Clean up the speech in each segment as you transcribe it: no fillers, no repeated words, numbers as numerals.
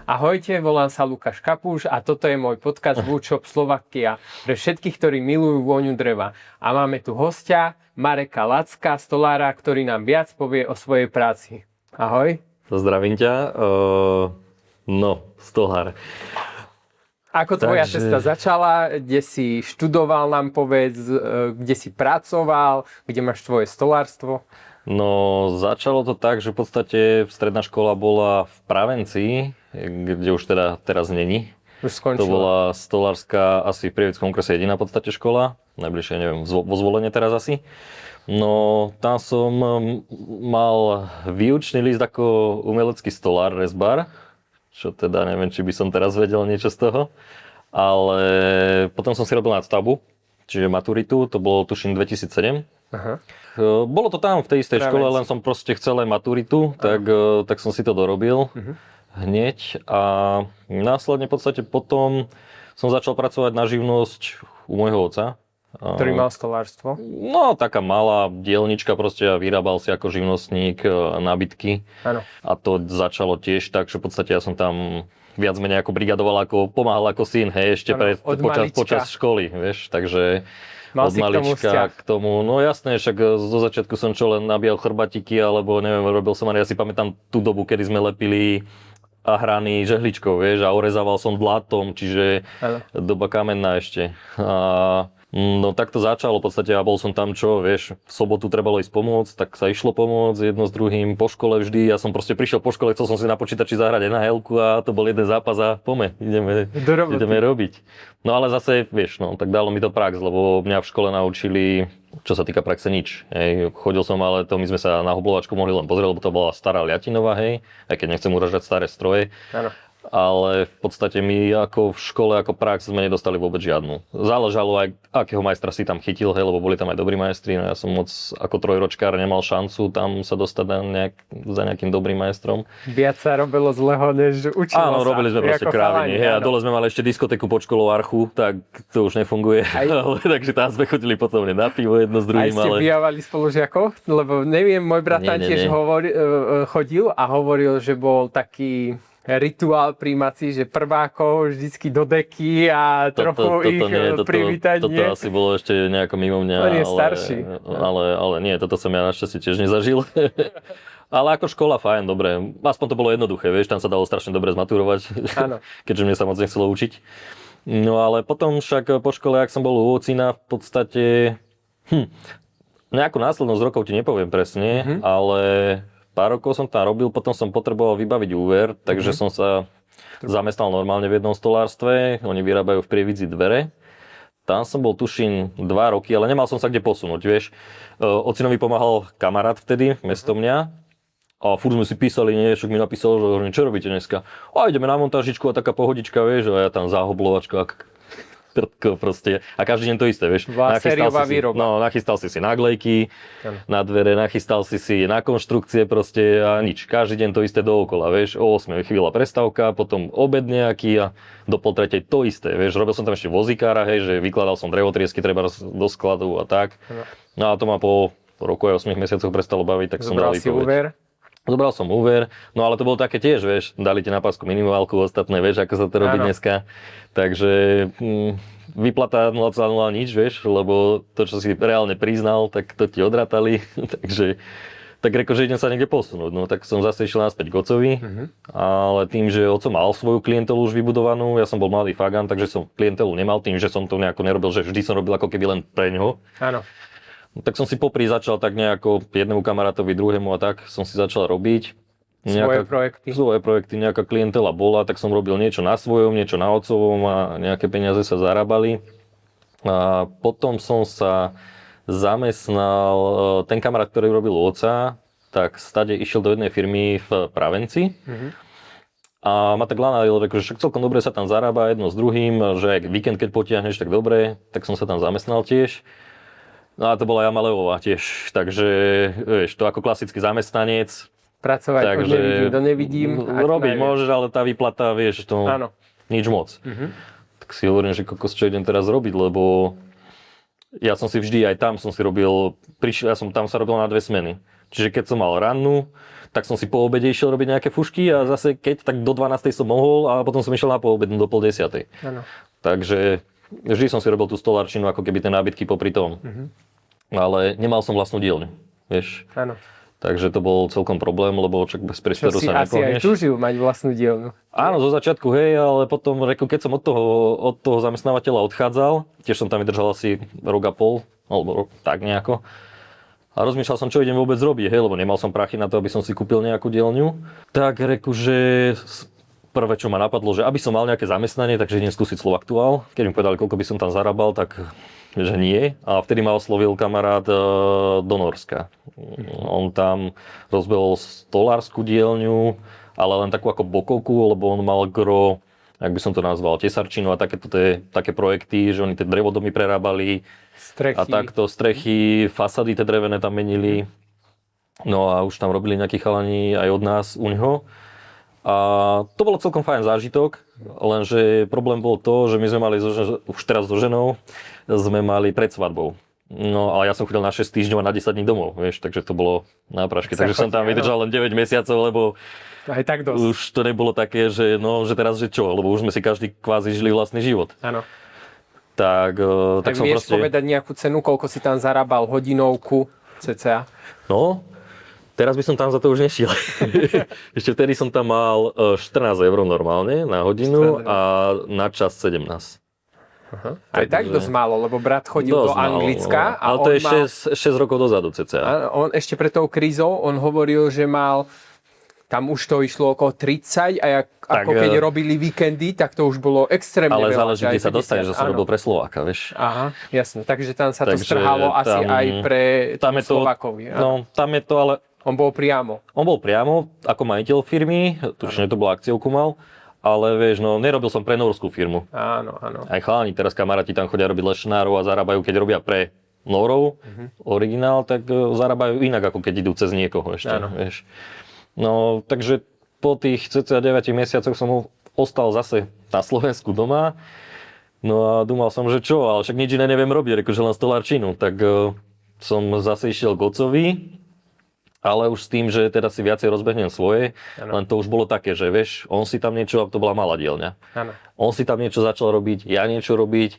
Ahojte, volám sa Lukáš Kapuš a toto je môj podcast Woodshop Slovakia pre všetkých, ktorí milujú vôňu dreva. A máme tu hostia, Mareka Lacka, stolára, ktorý nám viac povie o svojej práci. Ahoj. Zdravím ťa. Stolár. Ako tvoja cesta začala? Kde si študoval, nám povedz, kde si pracoval, kde máš tvoje stolárstvo? No, začalo to tak, že v podstate stredná škola bola v Pravenci, kde už teda teraz není. Už skončila. To bola stolárska, asi v Prievickom okrese jediná v podstate škola. Najbližšie, neviem, vo Zvolenie teraz asi. No, tam som mal výučný list ako umelecký stolár, rezbar. Čo teda neviem, či by som teraz vedel niečo z toho. Ale potom som si robil nadstavbu, čiže maturitu, to bolo tuším 2007. Aha. Bolo to tam v tej istej škole, len som proste chcel aj maturitu, tak som si to dorobil hneď a následne v podstate potom som začal pracovať na živnosť u môjho otca. Ktorý mal stolárstvo? No, taká malá dielnička, proste vyrábal si ako živnostník nábytky. Áno. A to začalo tiež tak, že v podstate ja som tam viac menej ako brigadoval, pomáhal ako syn, hej, ešte počas školy, vieš, takže mal od malička k tomu, no jasné, však zo začiatku som čo len nabíjal chrbatiky, alebo neviem, robil som, ja si pamätám tú dobu, kedy sme lepili a hrany žehličkou, vieš, a orezával som dlátom, čiže doba kamenná ešte. No tak to začalo, v podstate ja bol som tam vieš, v sobotu trebalo ísť pomôcť, tak sa išlo pomôcť jedno s druhým, po škole vždy, ja som proste prišiel po škole, chcel som si na počítači zahrať NHL-ku a to bol jeden zápas a ideme robiť. No ale zase, vieš, no tak dalo mi to prax, lebo mňa v škole naučili, čo sa týka praxe nič. Hej. Chodil som, ale to my sme sa na hoblovačku mohli len pozrieť, lebo to bola stará ľatinová, hej, aj keď nechcem uražať staré stroje. Áno. Ale v podstate my ako v škole, ako prax sme nedostali vôbec žiadnu. Záležalo aj, akého majstra si tam chytil, hej, lebo boli tam aj dobrí majstri, no ja som moc ako trojročkár nemal šancu tam sa dostať za nejakým dobrým majstrom. Viac sa robilo zlého, než učilo sa. Áno, robili sme proste kráviny, hej, a dole sme mali ešte diskotéku pod školou Archu, tak to už nefunguje, takže tam sme chodili potom na pivo jedno s druhým. Aj ste bijavali spolužiakov? Lebo neviem, môj brat tam tiež chodil a hovoril, že bol taký rituál príjmací, že prvákov vždycky do deky a trochu ich privítať. Toto asi bolo ešte nejako mimo mňa. On je starší. Ale nie, toto som ja našťastie tiež nezažil. Ale ako škola, fajn, dobre. Aspoň to bolo jednoduché, vieš, tam sa dalo strašne dobre zmaturovať, keďže mne sa moc nechcelo učiť. No ale potom však po škole, ak som bol u ocina, v podstate nejakú následnosť rokov ti nepoviem presne, ale pár rokov som tam robil, potom som potreboval vybaviť úver, takže som sa zamestnal normálne v jednom stolárstve. Oni vyrábajú v Prievidzi dvere. Tam som bol tuším 2 roky, ale nemal som sa kde posunúť, vieš. Ocinovi pomáhal kamarát vtedy, mesto mňa. A furt sme si písali, však mi napísal, že čo robíte dneska? A ideme na montážičku a taká pohodička, vieš, a ja tam záhoblovačka, proste. A každý deň to isté, vieš. Nachystal si naglejky na dvere, nachystal si na konštrukcie proste a nič. Každý deň to isté dookola, vieš. O 8 chvíľa prestávka, potom obed nejaký a do 2:30 to isté, vieš. Robil som tam ešte vozíkára, hej, že vykladal som drevotriesky treba do skladu a tak. No a to ma po roku a 8 mesiacoch prestalo baviť, tak som dal výpoveď. Zobral som úver, no ale to bolo také tiež, vieš, dali ti na pásku minimálku, ostatné, vieš, ako sa to robí dneska. Takže vyplata 0,0 nič, vieš, lebo to, čo si reálne priznal, tak to ti odratali, takže tak reko, že idem sa niekde posunúť. No tak som zase išiel naspäť k ocovi, ale tým, že oco mal svoju klientelu už vybudovanú, ja som bol mladý fagan, takže som klientelu nemal tým, že som to nejako nerobil, že vždy som robil ako keby len pre ňoho. Áno. No, tak som si popri začal tak nejako jednému kamarátovi, druhému a tak som si začal robiť. Svoje projekty, nejaká klientela bola, tak som robil niečo na svojom, niečo na otcovom a nejaké peniaze sa zarábali. A potom som sa zamestnal, ten kamarát, ktorý robil u otca, tak stade išiel do jednej firmy v Pravenci. A ma tak lanaril, že celkom dobre sa tam zarába jedno s druhým, že aj víkend, keď potiahneš, tak dobre, tak som sa tam zamestnal tiež. No a to bola Jama Levová tiež, takže vieš, to ako klasický zamestnanec. Pracovať od nevidím do nevidím. Robiť môžeš, ale tá výplata, vieš, to nič moc. Tak si hovorím, že kokos, čo idem teraz robiť, lebo ja som si vždy, aj tam som si robil, ja som tam sa robil na 2 smeny. Čiže keď som mal rannú, tak som si po obede išiel robiť nejaké fušky a zase keď, tak do 12. som mohol a potom som išiel na poobednú do 9:30. Áno. Takže vždy som si robil tú stolárčinu, ako keby tie nábytky popri tom. Ale nemal som vlastnú dielňu, vieš. Áno. Takže to bol celkom problém, lebo však bez priestoru Čo si sa asi aj nepohneš. túžil mať vlastnú dielňu. Áno, zo začiatku, hej, ale potom, keď som od toho zamestnávateľa odchádzal, tiež som tam vydržal asi rok a pol, alebo tak nejako. A rozmýšľal som, čo idem vôbec robiť, hej, lebo nemal som prachy na to, aby som si kúpil nejakú dielňu. Tak reku, že prvé, čo ma napadlo, že aby som mal nejaké zamestnanie, takže idem skúsiť Slovaktuál. Keď mi povedali, koľko by som tam zarábal, tak že nie. A vtedy ma oslovil kamarát do Norska. On tam rozbehol stolárskú dielňu, ale len takú ako bokovku, lebo on mal gro, jak by som to nazval, tesarčinu a také projekty, že oni tie drevodomy prerábali. Strechy. A takto strechy, fasady tie drevené tam menili. No a už tam robili nejakí chalani aj od nás u ňoho. A to bolo celkom fajn zážitok, lenže problém bol to, že my sme mali už teraz so ženou, sme mali pred svadbou. No ale ja som chodil na 6 týždňov a na 10 dní domov, vieš, takže to bolo na prášky. Takže som tam vydržal len 9 mesiacov, lebo aj tak dosť. už to nebolo také, že že teraz že čo, lebo už sme si každý kvázi žili vlastný život. Áno. Tak som vieš proste... povedať nejakú cenu, koľko si tam zarábal hodinovku cca? No, teraz by som tam za to už nešiel. Ešte vtedy som tam mal 14 eur normálne na hodinu a na čas 17. Aha. Aj tak dosť málo, lebo brat chodil do Anglicka. Ale to je 6 rokov dozadu cca. A on ešte pred tou krízou, on hovoril, že mal... Tam už to išlo okolo 30 a ako keď robili víkendy, tak to už bolo extrémne veľa. Ale záleží, kde sa dostane, že som robil pre Slováka, vieš. Aha, jasne. Takže tam sa to strhalo asi aj pre Slovákov. No, tam je to, ale... On bol priamo. On bol priamo, ako majiteľ firmy, tučne to bola akciovku mal, ale vieš, no nerobil som pre norskú firmu. Áno, áno. Aj chalani, teraz kamaráti tam chodia robiť lešinárov a zarábajú, keď robia pre Norov, originál, tak zarábajú inak, ako keď idú cez niekoho ešte, vieš. No, takže po tých cca 9 mesiacoch som ostal zase na Slovensku doma. No a dúmal som, že čo, ale však nič iné neviem robiť, akože len stolárčinu. Tak som zase išiel k otcovi, ale už s tým, že teda si viacej rozbehnem svoje, len to už bolo také, že vieš, on si tam niečo, to bola malá dielňa. Ano. On si tam niečo začal robiť, ja niečo robiť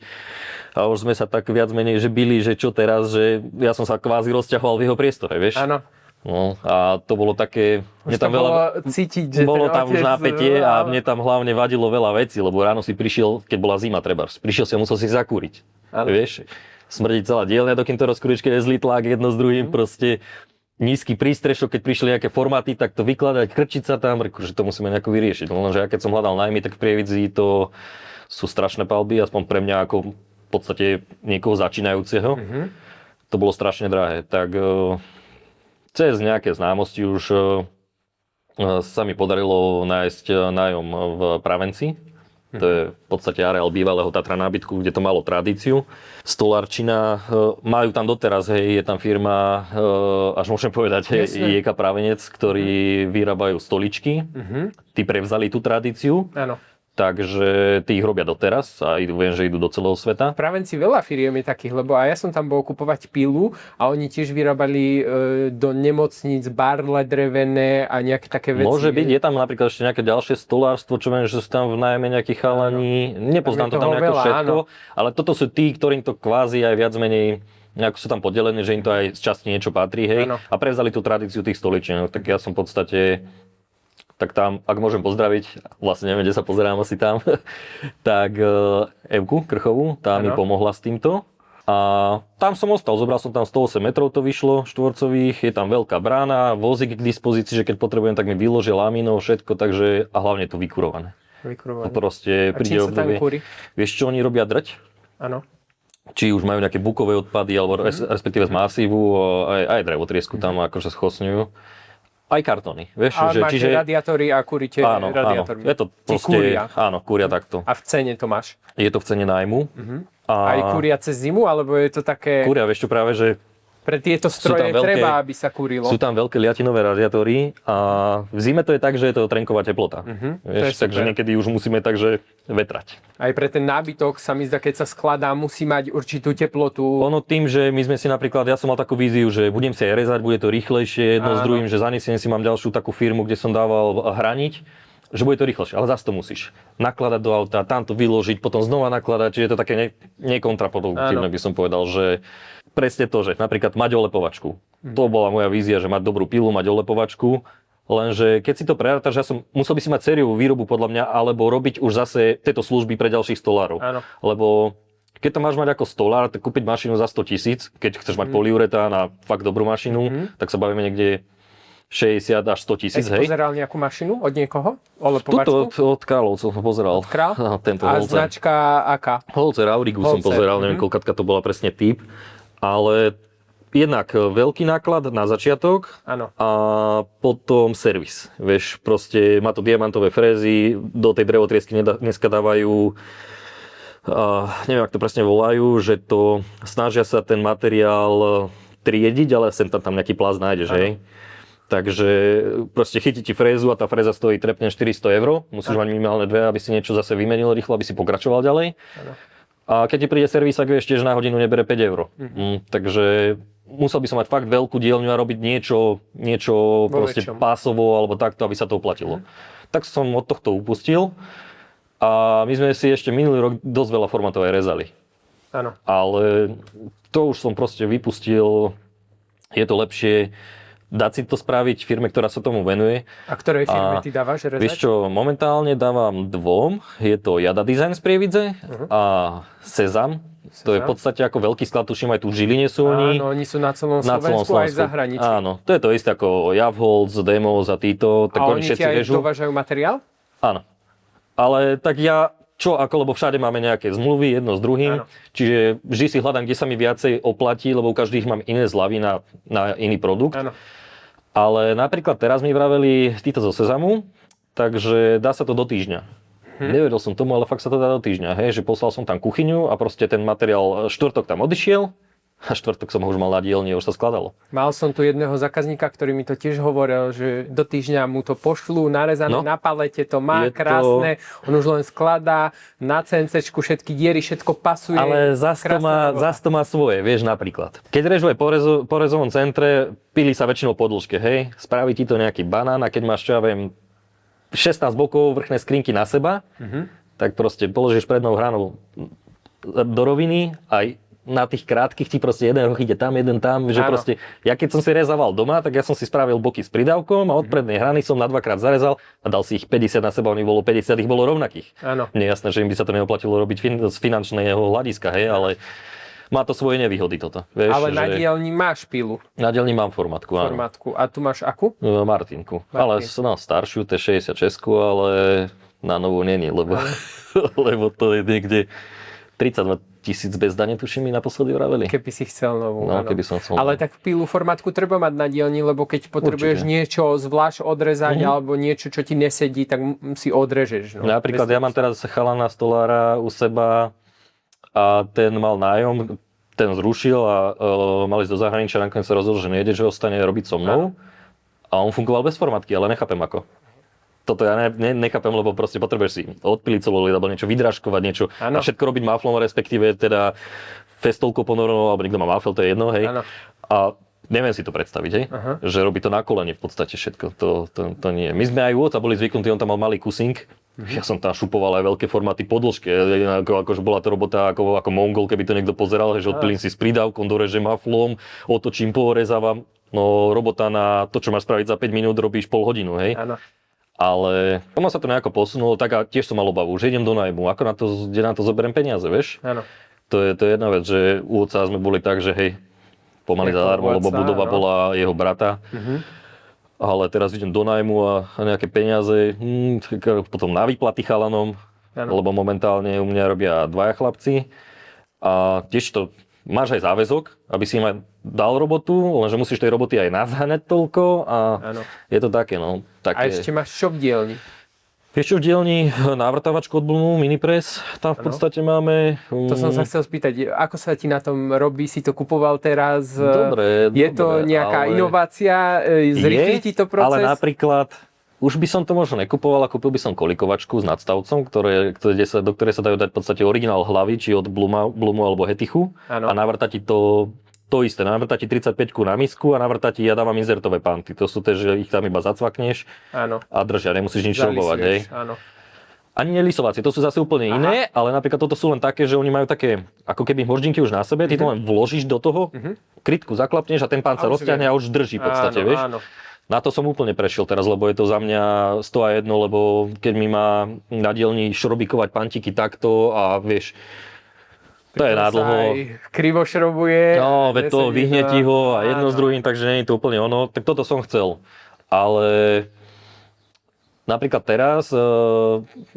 a už sme sa tak viac menej že bili, že čo teraz, že ja som sa kvázi rozťahoval v jeho priestore, vieš. Áno. No a to bolo také... Už to bolo cítiť, že bolo ten tam otec... už napätie a mne tam hlavne vadilo veľa vecí, lebo ráno si prišiel, keď bola zima trebárs, prišiel si a musel si zakúriť. Vieš, smrdí celá dielňa, dokým to rozkúriš, keď je zlý tlak jedno s druhým, proste nízky prístrešok, keď prišli nejaké formáty, tak to vykladať, krčiť sa tam, že to musíme nejako vyriešiť. Lenže ja keď som hľadal nájmy, tak v Prievidzi to sú strašné palby, aspoň pre mňa ako v podstate niekoho začínajúceho. To bolo strašne drahé, tak... Cez nejaké známosti už sa mi podarilo nájsť nájom v Pravenci. To je v podstate areál bývalého Tatra nábytku, kde to malo tradíciu. Stolárčina, majú tam doteraz, hej, je tam firma, až môžem povedať, Jeka Pravenec, ktorí vyrábajú stoličky. Tí prevzali tú tradíciu. Áno. Takže tí ich robia doteraz a viem, že idú do celého sveta. V Pravenci veľa firiem je takých, lebo aj ja som tam bol kupovať pilu a oni tiež vyrábali do nemocníc barle drevené a nejaké také veci. Môže byť, je tam napríklad ešte nejaké ďalšie stolárstvo, čo viem, že sú tam v nájme nejakí chalani. Nepoznám to tam nejako všetko, ale toto sú tí, ktorým to kvázi aj viac menej nejako sú tam podelení, že im to aj z časti niečo patrí, hej. A prevzali tú tradíciu tých stoličiek. Tak ja som v podstate... Tak tam, ak môžem pozdraviť, vlastne neviem, kde sa pozerám asi tam, tak Evku Krchovú, tá mi pomohla s týmto. A tam som ostal, zobral som tam 108 metrov, to vyšlo, štvorcových, je tam veľká brána, vozík k dispozícii, že keď potrebujem, tak mi vyložia laminov, všetko, takže a hlavne to vykurované. Vykurované. Proste príde obdobie. Vieš, čo oni robia drť? Áno. Či už majú nejaké bukové odpady, alebo respektíve z masívu, aj drevotriesku tam akože schosňujú. Aj kartóny, vieš, a máte radiátory a kúrite radiátormi. Áno, je to proste, áno, kúria takto. A v cene to máš? Je to v cene nájmu. Aj kúria cez zimu, alebo je to také... Kúria, vieš čo, práve, že Pre tieto stroje treba, aby sa kúrilo. Sú tam veľké liatinové radiátory a v zime to je tak, že je to trenková teplota. Vieš, takže niekedy už musíme takže vetrať. Aj pre ten nábytok sa mi zdá, keď sa skladá, musí mať určitú teplotu. Ono tým, že my sme si napríklad, ja som mal takú víziu, že budem si aj rezať, bude to rýchlejšie jedno s druhým, že zanesiem si, mám ďalšiu takú firmu, kde som dával hraniť, že bude to rýchlejšie, ale zase to musíš nakladať do auta, tam to vyložiť, potom znova nakladať, čiže je to také nekontraproduktívne, by som povedal, že presne to, že napríklad mať olepovačku. To bola moja vízia, že mať dobrú pilu, mať olepovačku, lenže keď si to prerátaš, musel by si mať sériovú výrobu podľa mňa, alebo robiť už zase tieto služby pre ďalších stolárov. Áno. Lebo keď to máš mať ako stolár, tak kúpiť mašinu za 100 000, keď chceš mať polyuretán a fakt dobrú mašinu, tak sa bavíme niekde 60 až 100 000, hej. Pozeral nejakú mašinu od niekoho? Olepovačku? Tuto od Kráľovcov som pozeral. Od Král? No, tento a Holzer. značka aká? Holzer Aurigu som pozeral, neviem koľkatka to bola presne typ, ale jednak veľký náklad na začiatok. Áno. A potom servis. Vieš, proste má to diamantové frézy, do tej drevotriesky dneska dávajú, neviem, ak to presne volajú, že to snažia sa ten materiál triediť, ale sem tam nejaký plast nájdeš, hej. Takže proste chytí ti frézu a tá fréza stojí trepne 400 €. Musíš mať minimálne dve, aby si niečo zase vymenil rýchlo, aby si pokračoval ďalej. A keď ti príde servisák, vieš, tiež na hodinu nebere 5 €. Takže musel by som mať fakt veľkú dielňu a robiť niečo proste pásovo alebo takto, aby sa to oplatilo. Tak som od tohto upustil a my sme si ešte minulý rok dosť veľa formatov aj rezali. Áno. Ale to už som proste vypustil. Je to lepšie dať si to spraviť firme, ktorá sa tomu venuje. A ktorej firme ty dávaš rezať? Vieš čo, momentálne dávam dvom. Je to Jada Design z Prievidze a Sezam. To je v podstate ako veľký sklad, tuším aj tu v Žiline sú oni. Áno, oni sú na celom Slovensku aj v zahraničí. Áno, to je to isté ako Javholz, Demos a títo. Tak a oni všetci ti aj režú. dovážajú materiál? Áno. Ale tak lebo všade máme nejaké zmluvy jedno s druhým, čiže vždy si hľadám, kde sa mi viacej oplatí, lebo u každých mám iné zľavy na iný produkt. Áno. Ale napríklad teraz mi vraveli títo zo Sezamu, takže dá sa to do týždňa. Nevedel som tomu, ale fakt sa to dá do týždňa, hej, že poslal som tam kuchyňu a proste ten materiál štvrtok tam odišiel a štvrtok som ho už mal na dielni a už sa skladalo. Mal som tu jedného zákazníka, ktorý mi to tiež hovoril, že do týždňa mu to pošlú narezané na palete, to má krásne, on už len skladá na CNCčku všetky diery, všetko pasuje. Ale zas to má svoje, vieš, napríklad. Keď režu aj po rezovom centre, pili sa väčšinou po dĺžke, hej, spraví ti to nejaký banán a keď máš, čo ja viem, 16 bokov vrchné skrinky na seba, tak proste položíš prednou hranou do roviny aj na tých krátkych ti proste jeden roh ide tam, jeden tam, že proste, ja keď som si rezával doma, tak ja som si spravil boky s pridávkom a od prednej hrany som na dvakrát zarezal a dal si ich 50 na seba, oni bolo 50, ich bolo rovnakých. Áno. Nie je jasné, že im by sa to neoplatilo robiť z finančného hľadiska, hej, ale má to svoje nevýhody toto. Vieš, ale na dielni máš pilu. Na dielni mám formátku, áno. A tu máš akú? Martinku. Ale staršiu, T66, ale na novú není, lebo to je niekde 32 000 bez dane, tuším, mi naposledy vraveli. Keby si chcel novú. No, keby som chcel. Ale tak pilu formátku treba mať na dielni, lebo keď potrebuješ niečo zvlášť odrezať alebo niečo, čo ti nesedí, tak si odrežeš. No. Napríklad ja mám teraz chalana stolára u seba a ten mal nájom, ten zrušil a mal ísť do zahraničia, nakoniec sa rozhodol, že nejde, že ostane robiť so mnou. A on fungoval bez formátky, ale nechápem ako. Toto ja nechápem, lebo proste potrebuješ si odpiliť celú alebo niečo vydrážkovať, niečo a všetko robiť maflom, respektíve teda festolkou ponorenou, alebo niekto má mafel, to je jedno, hej. Ano. A neviem si to predstaviť, hej, že robí to na kolene v podstate všetko, to nie. My sme aj u oca boli zvyknutí, on tam mal malý kusink, ja som tam šupoval aj veľké formáty po dĺžke, akože bola to robota ako Mongol, keby to niekto pozeral, že odpilím si s pridávkom, dorežem maflom, otočím, porezávam, no robota na to, čo máš spraviť za 5 minút, robíš pol hodinu, hej. Ano. Ale ono sa to nejako posunulo, tak a tiež som mal obavu, že idem do nájmu, kde na to zoberiem peniaze, vieš? Áno. To je jedna vec, že u otca sme boli tak, že hej, pomaly zadarmo, lebo budova bola jeho brata. Ale teraz idem do nájmu a nejaké peniaze, potom na výplaty chalanom, lebo momentálne u mňa robia dvaja chlapci. A tiež to máš aj záväzok, aby si im aj dal robotu, lenže musíš tej roboty aj nazháňať toľko a je to také, no. Také. A ešte máš čo v dielni? Vieš čo, v dielni návrtávačku od Bloomu, Minipress, tam v podstate máme... To som sa chcel spýtať, ako sa ti na tom robí, si to kupoval teraz? Dobre, to nejaká inovácia? Zrýchli ti to proces? Ale napríklad, už by som to možno nekupoval a kúpil by som kolikovačku s nadstavcom, do ktorej sa dajú dať v podstate originál hlavy, či od Bloomu alebo Hetichu. Áno. A navrtá ti to isté, navrtá ti 35 na misku a navrtá ti, ja dávam inzertové panty. To sú tie, že ich tam iba zacvakneš a držia, nemusíš nič robovať. Hej. Áno. Ani nelisovacie, to sú zase úplne iné, ale napríklad toto sú len také, že oni majú také, ako keby moždinky už na sebe, ty to len vložíš do toho, krytku zaklapneš a ten pán sa rozťahne a už drží v podstate, vieš. Áno. Na to som úplne prešiel teraz, lebo je to za mňa 101, lebo keď mi má na dielni šrobikovať pantiky takto a vieš, to je nádlho. Krivo šrobuje. No, veď to vyhne ti ho a jedno s druhým, takže nie je to úplne ono. Tak toto som chcel. Ale napríklad teraz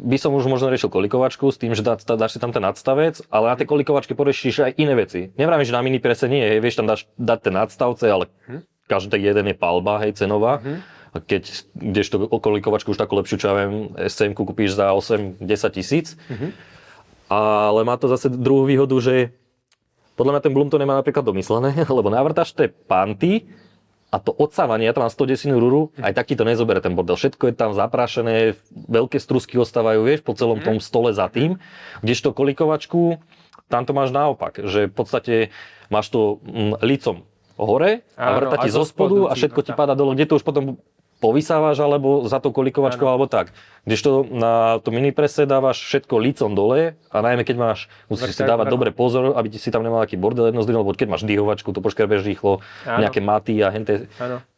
by som už možno riešil kolikovačku s tým, že dáš si tam ten nadstavec, ale na tej kolikovačke poriešiš aj iné veci. Nevravím, že na miniprese nie, vieš tam dať ten nadstavce, ale každý jeden je palba, hej, cenová. A kdežto kolikovačku už takú lepšiu, čo ja viem, SCM-ku kúpíš za 8-10 tisíc. Ale má to zase druhú výhodu, že podľa mňa ten Bloom to nemá napríklad domyslené, lebo navrtáš tie panty a to odsávanie, ja tam mám 110 rúru, aj tak ti to nezobere ten bordel. Všetko je tam zaprášené, veľké strusky ostávajú, vieš, po celom tom stole za tým. Kdežto kolikovačku, tam to máš naopak, že v podstate máš to licom hore a vrtá ti zo spodu a všetko ti padá dole, kde to už potom povysávaš alebo za to kolikovačkou alebo tak. Kdežto na to miniprese dávaš všetko lícom dole a najmä keď musíš si dávať dobre pozor, aby ti si tam nemal aký bordel jedno z druhým, lebo keď máš dýhovačku, to poškrbeš rýchlo, nejaké maty a hente,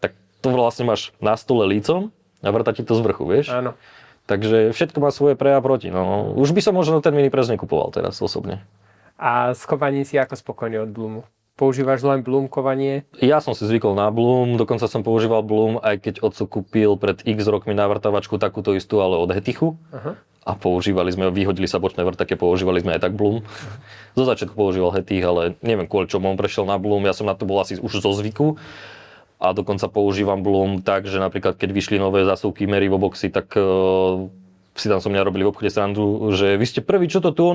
tak to vlastne máš na stole lícom a vrtá ti to z vrchu, vieš? Áno. Takže všetko má svoje pre a proti. No, už by som možno ten minipres nekupoval teraz osobne. A s kovaním si ako spokojný od Bloomu? Používaš len Bloom kovanie? Ja som si zvykol na Bloom, dokonca som používal Bloom, aj keď otco kúpil pred x rokmi navrtávačku takúto istú, ale od Hetichu. A používali sme, vyhodili sa bočné vrtaky, používali sme aj tak Bloom. Zo začiatku používal Hetich, ale neviem kvôli čomu on prešiel na Bloom, ja som na to bol asi už zo zvyku. A dokonca používam Bloom tak, že napríklad keď vyšli nové zásuvky Merivoboxy, tak si tam so mňa robili v obchode srandu, že vy ste prvý, čo to tu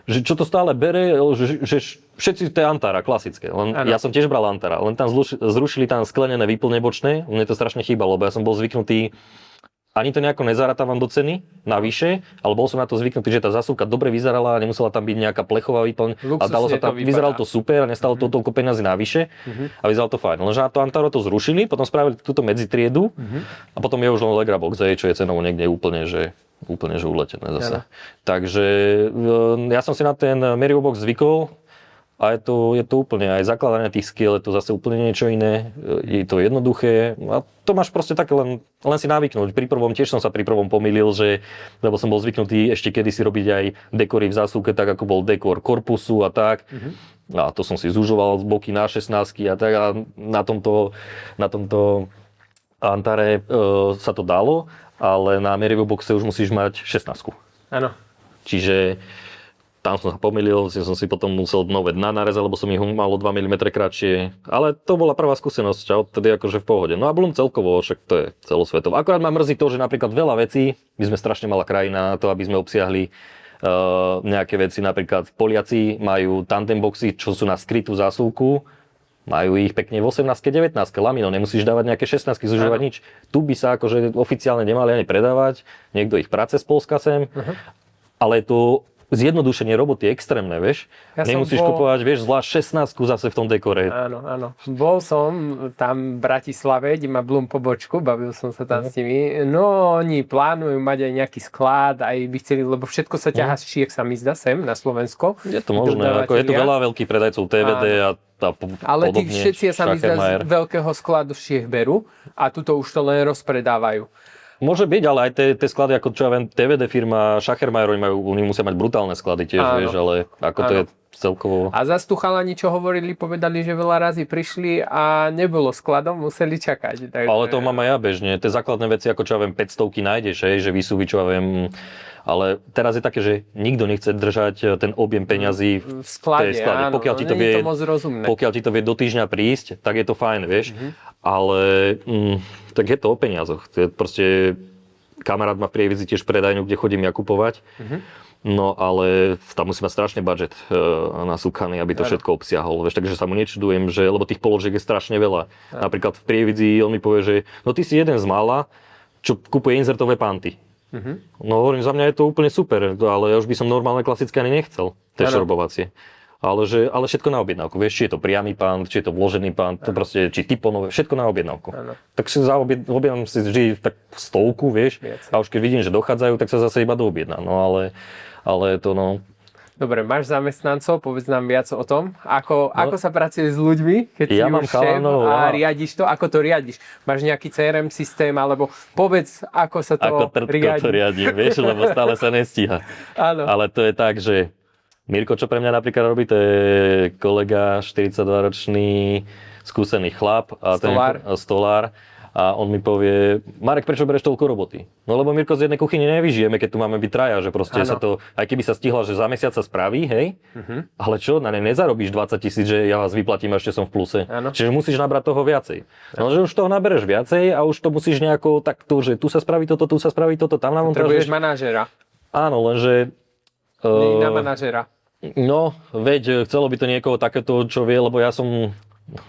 že čo to stále bere, že všetci to je Antara, klasické. Ja som tiež bral Antara, len tam zrušili tam sklenené výplne bočné, mne to strašne chýbalo, lebo ja som bol zvyknutý, ani to nejako nezarátavam do ceny navyše, ale bol som na to zvyknutý, že tá zásuvka dobre vyzerala a nemusela tam byť nejaká plechová výplň a dalo sa tam, vyzeralo to super a nestalo to toľko peniazy navyše a vyzeralo to fajn. Lenže na to Antaro to zrušili, potom spravili túto medzitriedu a potom je už len Legra Box, čo je cenou niekde úplne, že uletené zase. Takže ja som si na ten Merivobox zvykol a je to úplne, aj zakladanie tých skiel je to zase úplne niečo iné, je to jednoduché a to máš proste také len si navyknúť. Tiež som sa pri prvom pomýlil, lebo som bol zvyknutý ešte kedysi robiť aj dekory v zásuvke, tak ako bol dekor korpusu a tak. A to som si zužoval z boky na 16 a tak a na tomto Antare sa to dalo, ale na Merivoboxe už musíš mať 16. Áno. Čiže tam som sa pomýlil, som si potom musel nové dna narezať, lebo som ich malo 2 mm kratšie. Ale to bola prvá skúsenosť a odtedy akože v pohode. No a Bloom celkovo, však to je celosvetové. Akorát ma mrzí to, že napríklad veľa vecí, my sme strašne malá krajina na to, aby sme obsiahli nejaké veci. Napríklad Poliaci majú tandem boxy, čo sú na skrytú zásuvku. Majú ich pekne v 18-19 lamino, nemusíš dávať nejaké 16 zužívať nič. Tu by sa akože oficiálne nemali ani predávať, niekto ich práce z Polska sem, ale je to zjednodušenie roboty extrémne, vieš. Nemusíš kupovať, vieš, zvlášť 16 zase v tom dekore. Áno. Bol som tam v Bratislave, kde má Bloom pobočku, bavil som sa tam s nimi. No, oni plánujú mať aj nejaký sklad, aj by chceli, lebo všetko sa ťahá z Čiech, sa mi zdá sem na Slovensko. Je to možné, je tu veľa veľkých predajcov TVD a ale tí podobne, všetci sa mi zdá z veľkého skladu z Čiech berú a tuto už to len rozpredávajú. Môže byť, ale aj tie sklady, ako čo ja viem, TVD firma, Schachermajer, oni musia mať brutálne sklady tiež, vieš, ale ako to je celkovo... A zase tu chalani, čo hovorili, povedali, že veľa razy prišli a nebolo skladom, museli čakať. Takže... Ale to mám aj ja bežne, tie základné veci, ako čo ja viem, 500 nájdeš, že výsuvy, čo ja viem... Ale teraz je také, že nikto nechce držať ten objem peňazí v sklade. Áno, pokiaľ ti to vie do týždňa prísť, tak je to fajn, vieš. Ale tak je to o peniazoch. Proste, kamarát má v Prievidzi tiež predajňu, kde chodím ja kupovať. No ale tam musí mať strašne budget nasúkaný, aby to všetko obsiahol. Vieš, takže sa mu nečudujem, že, lebo tých položiek je strašne veľa. Napríklad v Prievidzi on mi povie, že no ty si jeden z mála, čo kupuje inzertové panty. No hovorím, za mňa je to úplne super, ale ja už by som normálne klasické ani nechcel, tie šrobovacie. Ale všetko na objednávku. Vieš, či je to priamy pant, či je to vložený pant, to proste, či typonové, všetko na objednávku. Tak si objednám si vždy tak 100, vieš, a už keď vidím, že dochádzajú, tak sa zase iba doobjedná. No ale to no... Dobre, máš zamestnancov, povedz nám viac o tom, ako sa pracuje s ľuďmi, keď si už šéf a riadiš to, ako to riadiš. Máš nejaký CRM systém, alebo povedz, ako sa to ako riadi. To riadím, vieš, lebo stále sa nestíha. Áno. Ale to je tak, že Mirko, čo pre mňa napríklad robí, to je kolega, 42-ročný, skúsený chlap. Stolár. A on mi povie, Marek, prečo bereš toľko roboty? No lebo Mirko, z jednej kuchyne nevyžijeme, keď tu máme byť traja, že proste sa to, aj keby sa stihla, že za mesiac sa spraví, hej, ale čo, na nej nezarobíš 20 000, že ja vás vyplatím a ešte som v pluse. Čiže musíš nabrať toho viacej. No, že už toho nabereš viacej a už to musíš nejako takto, že tu sa spraví toto, tam nám potrebuješ manažera. Áno, lenže... Na manažera. No, veď, chcelo by to niekoho takéto, čo vie, lebo ja som...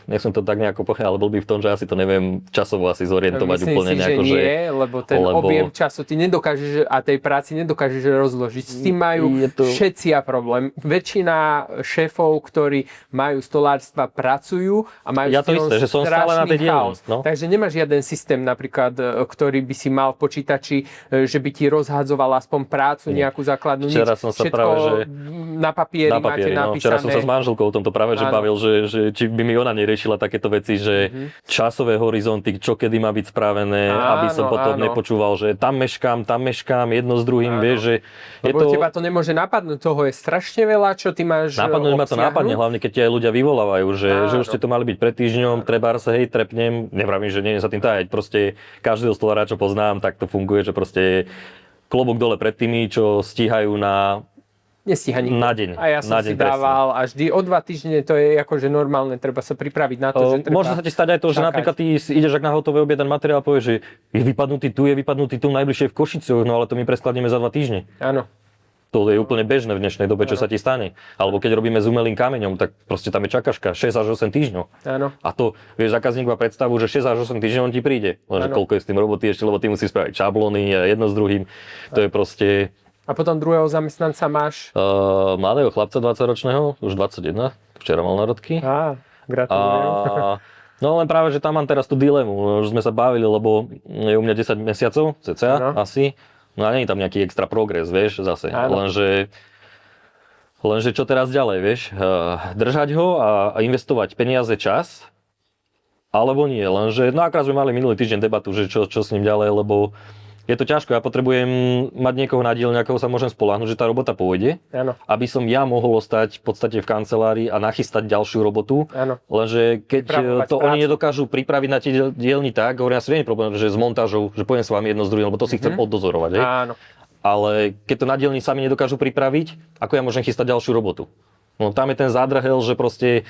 Nechcem to tak nejako povedať, ale bol by v tom, že asi to neviem časovo asi zorientovať úplne nejako, že... nie, lebo ten objem času ty nedokážeš a tej práci nedokážeš rozložiť. S tým majú všetci problém. Väčšina šéfov, ktorí majú stolárstva, pracujú a majú ja to isté, že som stále na tej dielni. No? Takže nemáš žiaden systém napríklad, ktorý by si mal v počítači, že by ti rozhadzoval aspoň prácu, nejakú základnú. Včera som sa práve, že... na papieri máte napísané. Včera som sa s manželkou o tomto práve že bavil, že či by mi ona neriešila takéto veci, že časové horizonty, čo kedy má byť spravené, aby som potom nepočúval, že tam meškám, jedno s druhým, vieš, že... Lebo teba to nemôže napadnúť, toho je strašne veľa, čo ty máš napadnúť ma to napadne, hlavne keď ti aj ľudia vyvolávajú, že už ste to mali byť pred týždňom, trebár sa trepnem, nevravím, že nie sa tým tájať, proste každého stolára, čo poznám, tak to funguje, že proste klobúk dole pred tými, čo stíhajú nestíha nikto. Na deň. A ja som si dával a vždy o 2 týždne, to je akože normálne, treba sa pripraviť na to, že treba môže sa ti stať aj to, že napríklad ty ideš ak na hotové objednať materiál a povieš, že je vypadnutý tu, najbližšie v Košicoch, no ale to my preskladneme za 2 týždne. Áno. To je úplne bežné v dnešnej dobe, čo sa ti stane. Alebo keď robíme s umelým kameňom, tak proste tam je čakaška 6 až 8 týždňov. Áno. A to, vieš, zákazník má predstavu, že 6 až 8 týždňov on ti príde. Lenže koľko je s tým roboty ešte, lebo ty musíš spraviť šablóny a jedno s druhým. To je proste... A potom druhého zamestnanca máš? Mladého chlapca 20-ročného, už 21, včera mal narodky. Gratulujem. No len práve, že tam mám teraz tú dilemu. Už sme sa bavili, lebo je u mňa 10 mesiacov, cca asi. No a nie je tam nejaký extra progres, vieš, zase. Lenže čo teraz ďalej, vieš? Držať ho a investovať peniaze, čas, alebo nie. Lenže, no akrát sme mali minulý týždeň debatu, že čo s ním ďalej, lebo je to ťažko, ja potrebujem mať niekoho na dielni, nejakého sa môžem spoľahnúť, že tá robota pôjde, aby som ja mohol ostať v podstate v kancelárii a nachystať ďalšiu robotu. Lenže keď to oni nedokážu pripraviť na tie dielni tak, hovorím, ja si viem problém, že s montážou, že poviem s vami jedno z druhým, lebo to si chcem oddozorovať. Ale keď to na dielni sami nedokážu pripraviť, ako ja môžem chystať ďalšiu robotu? No tam je ten zádrhel, že proste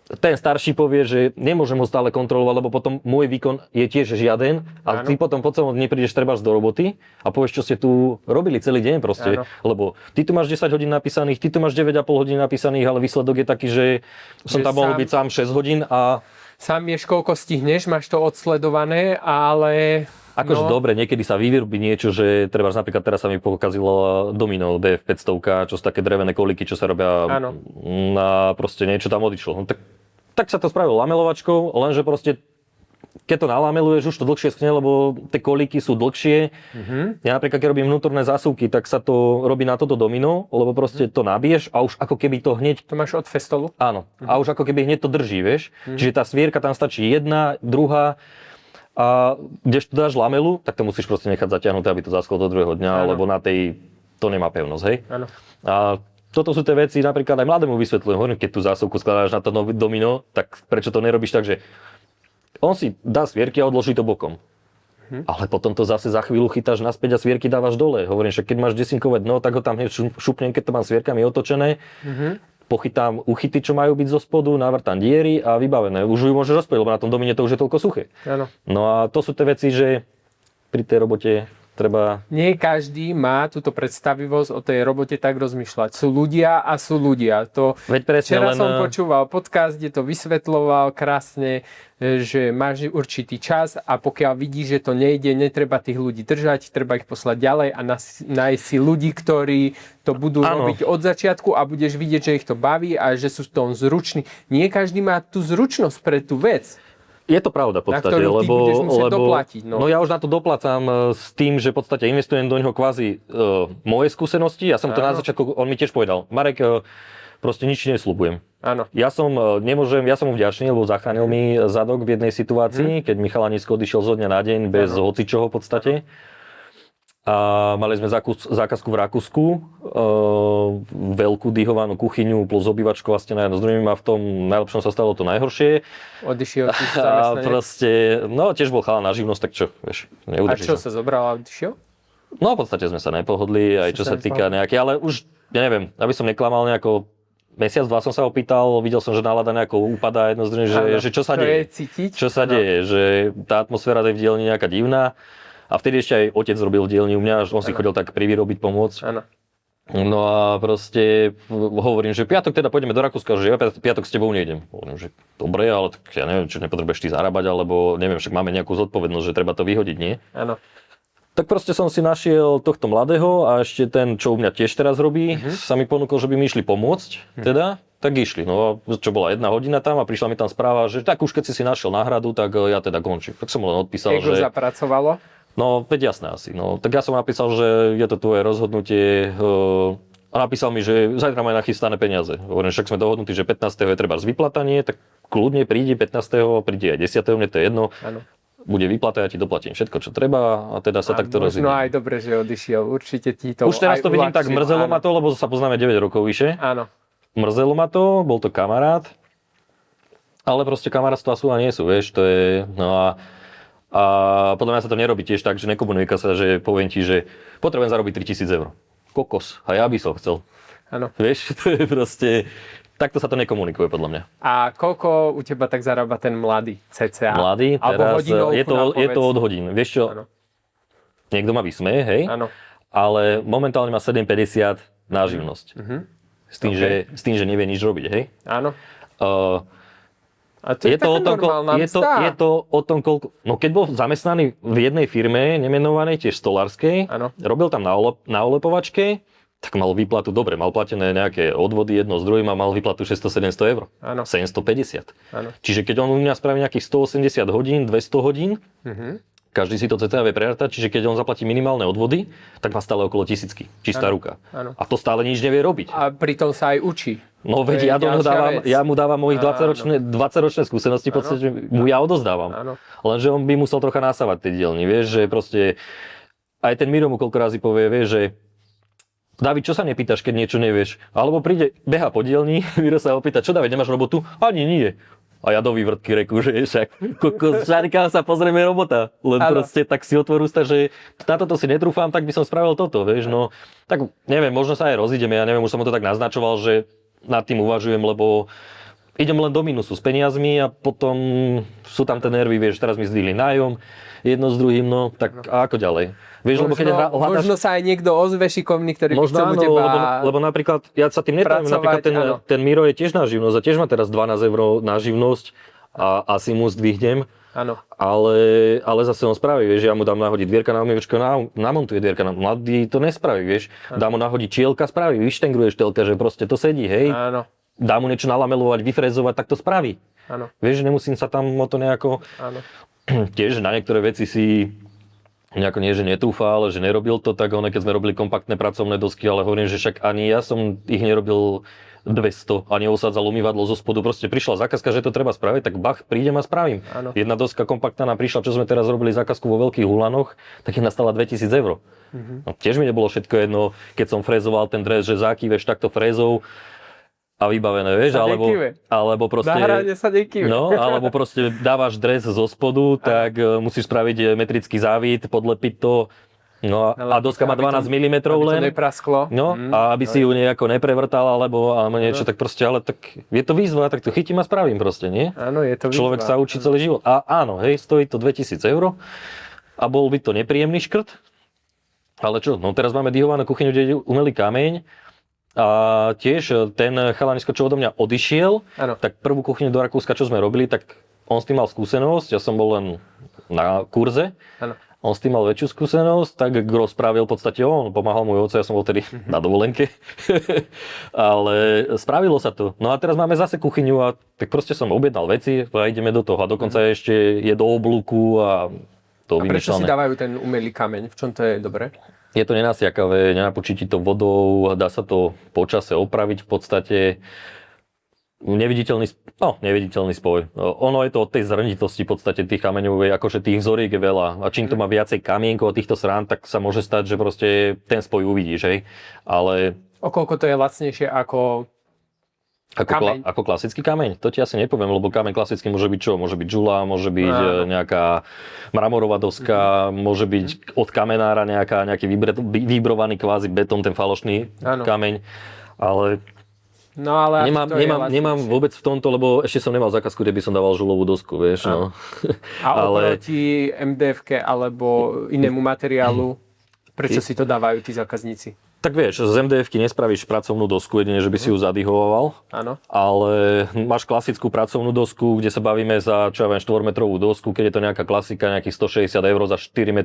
ten starší povie, že nemôžem ho stále kontrolovať, lebo potom môj výkon je tiež žiaden a ty potom po celom dni prídeš trebárs do roboty a povieš, čo ste tu robili celý deň proste, lebo ty tu máš 10 hodín napísaných, ty tu máš 9,5 hodín napísaných, ale výsledok je taký, že som tam mohol byť sám 6 hodín a... Sám vieš, koľko stihneš, máš to odsledované, ale... Akože dobre, niekedy sa vyrobí niečo, že trebárs napríklad teraz sa mi pokazilo domino BF 500, čo sú také drevené kolíky, čo sa robia na proste niečo tam odišlo. No, tak sa to spravilo lamelovačkou, lenže proste keď to nalameluješ, už to dlhšie schne, lebo tie kolíky sú dlhšie. Ja napríklad, keď robím vnútorné zásuvky, tak sa to robí na toto domino, lebo proste to nabiješ a už ako keby to hneď... To máš od festolu? Áno. A už ako keby hneď to drží, vieš. Čiže tá svierka tam stačí jedna, druhá. A kdež to dáš lamelu, tak to musíš proste nechať zatiahnuté, aby to zaschlo do druhého dňa, lebo na tej to nemá pevnosť, hej. A toto sú tie veci, napríklad aj mladému vysvetľujem, keď tú zásuvku skladáš na to domino, tak prečo to nerobíš tak, že on si dá svierky a odloží to bokom. Ale potom to zase za chvíľu chytáš naspäť a svierky dávaš dole. Hovorím, že keď máš desinkové dno, tak ho tam hneď šupnem, keď to mám svierkami otočené. Pochytám uchyty, čo majú byť zo spodu, navrtám diery a vybavené. Už ju môžeš rozpojiť, lebo na tom domine to už je toľko suché. No a to sú tie veci, že pri tej robote treba... Nie každý má túto predstavivosť o tej robote tak rozmýšľať. Sú ľudia a sú ľudia. Veď presne, Včera len... som počúval podcast, kde to vysvetľoval krásne, že máš určitý čas a pokiaľ vidíš, že to nejde, netreba tých ľudí držať, treba ich poslať ďalej a nájsť si ľudí, ktorí to budú robiť od začiatku a budeš vidieť, že ich to baví a že sú v tom zruční. Nie každý má tú zručnosť pre tú vec. Je to pravda v podstate, lebo doplatiť, no ja už na to doplácam s tým, že v podstate investujem do neho kvázi moje skúsenosti. Ja som to na začiatku, on mi tiež povedal, Marek, proste nič nesľubujem. Áno. Ja som mu vďačný, lebo zachránil mi zadok v jednej situácii, keď mi chalanisko odišiel zo dňa na deň bez hocičoho v podstate. A mali sme zákazku v Rakúsku, veľkú dýhovanú kuchyňu plus obývačku vlastne na jedno s druhým a v tom najlepšom sa stalo to najhoršie. Odišiel ty a proste, no tiež bol chalan na živnosť, tak čo, vieš, neudržíš. A čo sa zobral a odišiel? No v podstate sme sa nepohodli, aj čo sa týka nejaké, ale už, ja neviem, aby som neklamal nejako, mesiac, dva som sa opýtal, videl som, že nálada nejako upadá jedno z druhým, že čo sa deje. Čo sa deje, že tá atmosféra tej v dielni nejaká divná. A vtedy ešte aj otec robil v dielni u mňa, on si chodil tak privyrobiť pomôcť. Áno. No a proste hovorím, že piatok teda pôjdeme do Rakúska, že ja piatok s tebou nejdem. Hovorím, že dobre, ale tak ja neviem, či nepotrebuješ ty zarábať, alebo neviem, však máme nejakú zodpovednosť, že treba to vyhodiť, nie? Áno. Tak proste som si našiel tohto mladého a ešte ten, čo u mňa tiež teraz robí, sa mi ponúkol, že by mi išli pomôcť, teda. Tak išli, no čo bola 1 hodina tam a prišla mi tam správa, že tak už keď si našiel náhradu, tak ja teda končím. Tak som len odpísal, že... zapracovalo? No, veď jasné asi. No, tak ja som napísal, že je to tvoje rozhodnutie a napísal mi, že zajtra majú nachystané peniaze. Hovorím, však sme dohodnutí, že 15. je treba vyplatanie, tak kľudne prídi 15. prídi aj 10. mne to je jedno. Áno. Bude výplata, ja ti doplatím všetko, čo treba a teda sa takto rozhodne. Možno aj dobre, že odišiel. Určite ti to už teraz to vidím tak, mrzelo ma to, lebo sa poznáme 9 rokov vyše. Áno. Mrzelo ma to, bol to kamarát, ale proste kamarátstva sú a nie sú, vieš, to je, no a podľa mňa sa to nerobí tiež tak, že nekomunikuje sa, že poviem ti, že potrebujem zarobiť 3 000 eur. Kokos, a ja by som chcel. Áno. Vieš, to je proste, takto sa to nekomunikuje podľa mňa. A koľko u teba tak zarába ten mladý cca? Mladý, teraz je to od hodín. Vieš čo, niekto ma vysmeje, hej? Áno. Ale momentálne má 7,50 na živnosť. S tým, že nevie nič robiť, hej? Áno. A to je to o tom, koľko... No keď bol zamestnaný v jednej firme, nemenovanej, tiež stolárskej, robil tam na olepovačke, tak mal výplatu, dobre, mal platené nejaké odvody jedno s druhým a mal výplatu 600-700 eur. Áno. 750. Áno. Čiže keď on u mňa spraví nejakých 180 hodín, 200 hodín, každý si to cca vie prerátať, čiže keď on zaplatí minimálne odvody, tak má stále okolo 1000, čistá ruka. Áno. A to stále nič nevie robiť. A pritom sa aj učí. No veď ja mu dávam mojich 20-ročné skúsenosti, v podstate mu ja odozdávam. Áno. Lenže on by musel trocha násávať tej dielni, vieš, že proste aj ten Miro mu koľko razy povie, vieš, že David, čo sa nepýtaš, keď niečo nevieš? Alebo príde, beha po dielni, Miro sa opýta, čo David, nemáš robotu? Ani nie. A ja do vývrtky reku, že však žarika sa pozrieme robota. Len proste tak si otvorú ústa, že na toto si netrúfam, tak by som spravil toto, vieš, no. Tak neviem, možno sa aj rozídeme, ja neviem, už som to tak naznačoval, že nad tým uvažujem, lebo idem len do minusu s peniazmi a potom sú tam tie nervy, vieš, teraz mi zdvihli nájom, jedno s druhým, no, tak a ako ďalej? Vieš, lebo keď hľadaš... Možno sa aj niekto ozve šikovný, ktorý by chcel u teba lebo napríklad, ja sa tým netrávim, napríklad ten Miro je tiež na živnosť a tiež má teraz 12 eur na živnosť a asi mu zdvihnem. Áno. Ale zase on spraví, vieš, ja mu dám nahodiť dvierka na umývačku, namontuje dvierka, mladý to nespraví, vieš. Dám mu nahodiť čielka, spraví, vyštengruješ telka, že proste to sedí, hej. Áno. Dá mu niečo nalamelovať, vyfrézovať, tak to spraví. Áno. Vieš, že nemusím sa tam o to nejako... Áno. Tiež na niektoré veci si nejako nie, že netrúfa, ale že nerobil to, tak keď sme robili kompaktné pracovné dosky, ale hovorím, že však ani ja som ich nerobil 200 a neosádzal umývadlo zo spodu. Proste prišla zákazka, že to treba spraviť, tak bach, prídem a spravím. Áno. Jedna doska kompaktná nám prišla, čo sme teraz robili zákazku vo veľkých hulanoch, tak je nastala 2000 eur. No, tiež mi nebolo všetko jedno, keď som frézoval ten dres, že zakýveš takto frézou a vybavené, vieš, alebo proste... Na hrade sa nekýve. No, alebo proste dávaš dres zo spodu, tak musíš spraviť metrický závit, podlepiť to. No a doska má 12 mm len. Aby to neprasklo. No, a aby si ju nejako neprevrtal, alebo niečo, tak proste, ale tak je to výzva, tak to chytím a spravím proste, nie? Áno, je to výzva. Človek sa učí celý život. A áno, hej, stojí to 2000 eur a bol by to nepríjemný škrt, Ale čo, no teraz máme dihovanú kuchyňu, kde je umelý kameň a tiež ten chalanisko, čo odo mňa odišiel, Áno. tak prvú kuchyňu do Rakúska, čo sme robili, tak on s tým mal skúsenosť, ja som bol len na kurze. Áno. On s tým mal väčšiu skúsenosť, tak Gro spravil v podstate on, pomáhal môj oco, ja som bol tedy na dovolenke. Ale spravilo sa to. No a teraz máme zase kuchyňu a tak proste som objednal veci a ideme do toho. A dokonca ešte je do oblúku a to A prečo si vymýšľané. dávajú ten umelý kameň? V čom to je dobré? Je to nenasiakavé, nenapočíti to vodou, dá sa to po čase opraviť v podstate. Neviditeľný spoj. Ono je to od tej zrnitosti v podstate tých kameňov, akože tých vzoriek je veľa. A čím to má viacej kamienkov a týchto srán, tak sa môže stať, že proste ten spoj uvidíš, hej. Ale Okoľko to je lacnejšie ako kameň? ako klasický kameň? To ti asi nepoviem, lebo kameň klasický môže byť čo? Môže byť žula, môže byť nejaká mramorová doska, môže byť od kamenára nejaký vybrovaný kvázi betón, ten falošný kameň. Ale No ale nemám vôbec v tomto, lebo ešte som nemal zákazku, kde by som dával žulovú dosku, vieš, no. A oproti MDF-ke alebo inému materiálu, prečo si to dávajú tí zákazníci? Tak vieš, z MDF-ky nespravíš pracovnú dosku, jedine, že by si ju zadihoval. Áno. Ale máš klasickú pracovnú dosku, kde sa bavíme za, čo ja viem, 4-metrovú dosku, keď je to nejaká klasika, nejakých 160 eur za 4,10 m,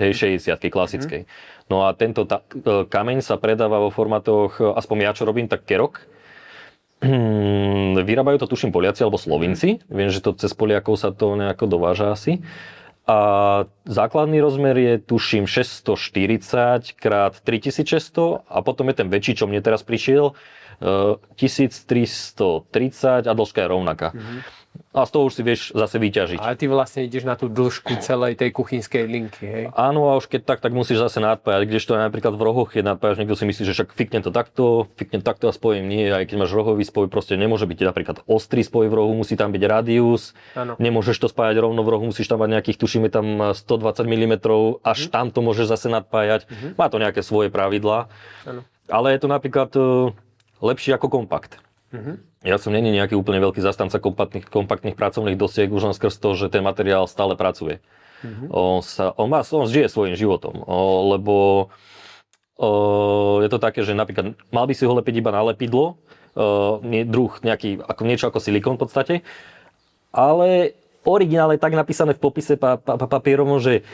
hej, 60 klasickej. No a tento kameň sa predáva vo formátoch, aspoň ja čo robím, tak kerok. Vyrábajú to, tuším, Poliaci alebo Slovinci. Viem, že to cez Poliakov sa to nejako dováža asi. A základný rozmer je, tuším, 640 x 3600 a potom je ten väčší, čo mne teraz prišiel, 1330 a dĺžka je rovnaká. A z toho už si vieš zase vyťažiť. Ale ty vlastne ideš na tú dĺžku celej tej kuchynskej linky, hej? Áno, a už keď tak musíš zase nadpájať, kdežto napríklad v rohoch, keď nadpájaš, niekto si myslí, že však fiknem to takto a spojím. Nie, aj keď máš rohový spoj, proste nemôže byť napríklad ostrý spoj v rohu, musí tam byť radius. Áno. Nemôžeš to spájať rovno v rohu, musíš tam mať nejakých, tušíme tam 120 mm, až tam to môžeš zase nadpájať. Má to nejaké svoje pravidlá. Áno. Ale je to napríklad lepšie ako kompakt. Ja som není nejaký úplne veľký zastanca kompaktných pracovných dosiek, už len skrz to, že ten materiál stále pracuje. On žije svojím životom, lebo je to také, že napríklad mal by si ho lepiť iba na lepidlo, druh nejaký, niečo ako silikón v podstate, ale originál je tak napísané v popise papierovom, že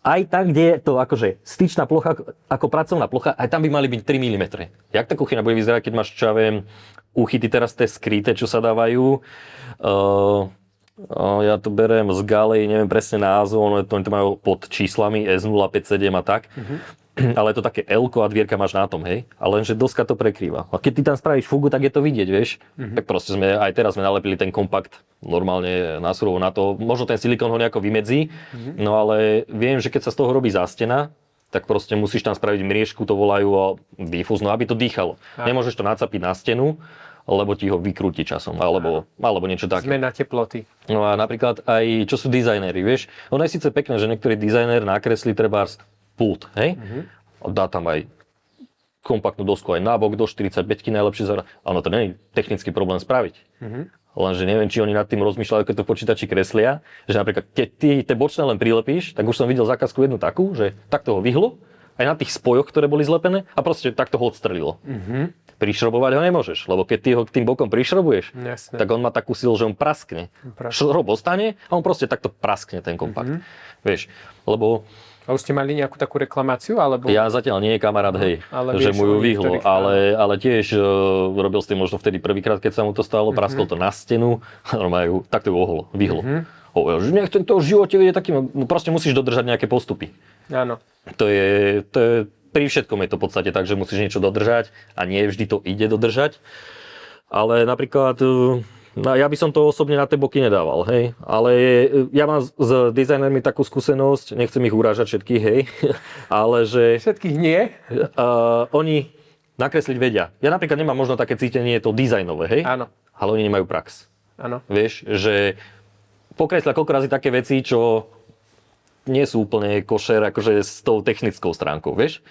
aj tam, kde je to akože styčná plocha, ako pracovná plocha, aj tam by mali byť 3 mm. Jak tá kuchyňa bude vyzerať, keď máš, čo ja viem, úchyty teraz tie skryté, čo sa dávajú. Ja to beriem z Galej, neviem presne názov, oni to majú pod číslami S057 a tak. Ale je to také L-ko a dvierka máš na tom, hej. Ale lenže doska to prekrýva. A keď ty tam spravíš fugu, tak je to vidieť, vieš. Tak proste aj teraz sme nalepili ten kompakt normálne na surovo na to. Možno ten silikón ho nejako vymedzí, no ale viem, že keď sa z toho robí zástena, tak proste musíš tam spraviť mriežku, to volajú, a difúznu, aby to dýchalo. Nemôžeš to nacapiť na stenu, lebo ti ho vykrúti časom, alebo niečo také. Zmena teploty. No a napríklad aj, čo sú dizajnéri, vieš. Ono je síce pekné, že niektorý dizajner nakreslí trebárs pult, hej? Dá tam aj kompaktnú dosku aj nabok do 45-ky najlepšie zara. Áno, to nie je technický problém spraviť. Lenže neviem, či oni nad tým rozmýšľajú, keď to počítači kreslia, že napríklad keď ty tie bočné len prilepíš, tak už som videl zákazku jednu takú, že takto ho vyhlo, aj na tých spojoch, ktoré boli zlepené, a proste takto ho odstrelilo. Prišrobovať ho nemôžeš, lebo keď ty ho k tým bokom prišrobuješ, tak on má takú silu, že on praskne. Šrob ostane a on proste takto praskne ten kompakt. Vieš, lebo... A už ste mali nejakú takú reklamáciu, alebo... Ja zatiaľ nie je kamarát, hej, že mu ju vyhlo, ale tiež robil s tým možno vtedy prvýkrát, keď sa mu to stalo, praskol to na stenu, normálne takto ju vyhlo. Nechcem to v živote vidieť takým, no proste musíš dodržať nejaké postupy. Áno. To je pri všetkom je to v podstate tak, že musíš niečo dodržať a nie vždy to ide dodržať. Ale napríklad, ja by som to osobne na tie boky nedával, hej. Ale ja mám s dizajnermi takú skúsenosť, nechcem ich urážať všetkých, hej, ale že... Všetkých nie? Oni nakresliť vedia. Ja napríklad nemám možno také cítenie to dizajnové, hej. Áno. Ale oni nemajú prax. Áno. Vieš, že pokreslia koľko razy také veci, čo nie sú úplne košer, akože s tou technickou stránkou, vieš.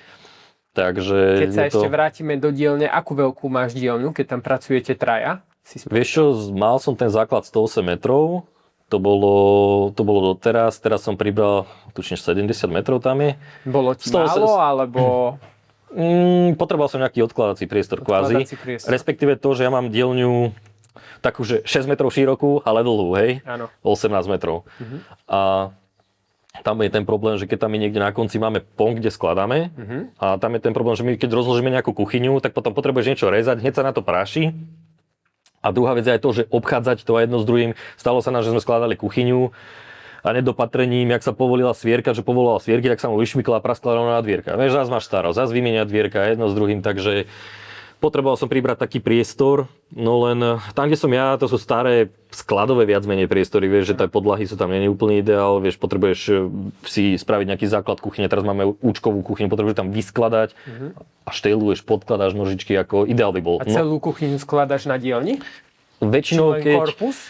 Takže... Keď sa ešte vrátime do dielne, akú veľkú máš dielňu, keď tam pracujete traja? Vieš čo, mal som ten základ 108 metrov, to bolo doteraz. Teraz som pribral, tučne 70 metrov tam je. Bolo ti málo, alebo... Potreboval som nejaký odkladací priestor kvázi. Respektíve to, že ja mám dielňu takú, že 6 metrov širokú, ale dlhú, hej? Áno. 18 metrov. A tam je ten problém, že keď tam my niekde na konci máme pont, kde skladáme, a tam je ten problém, že my keď rozložíme nejakú kuchyňu, tak potom potrebuješ niečo rezať, hneď sa na to práši. A druhá vec je aj to, že obchádzať to jedno s druhým. Stalo sa nám, že sme skladali kuchyňu a nedopatrením, jak sa povolila svierka, že povolala svierky, tak sa mu vyšmykla a praskla rovno na dvierka. Vieš, zás máš starosť, zás vymieňať dvierka jedno s druhým, takže potreboval som pribrať taký priestor, no len tam, kde som ja, to sú staré skladové viac menej priestory, vieš, že tie podlahy sú tam nie je úplný ideál, vieš, potrebuješ si spraviť nejaký základ kuchyne, teraz máme účkovú kuchyňu, potrebuješ tam vyskladať a štejluješ, podkladáš nožičky, ako ideál by bol. A celú kuchyňu skladáš na dielni? Väčšinou, keď... korpus?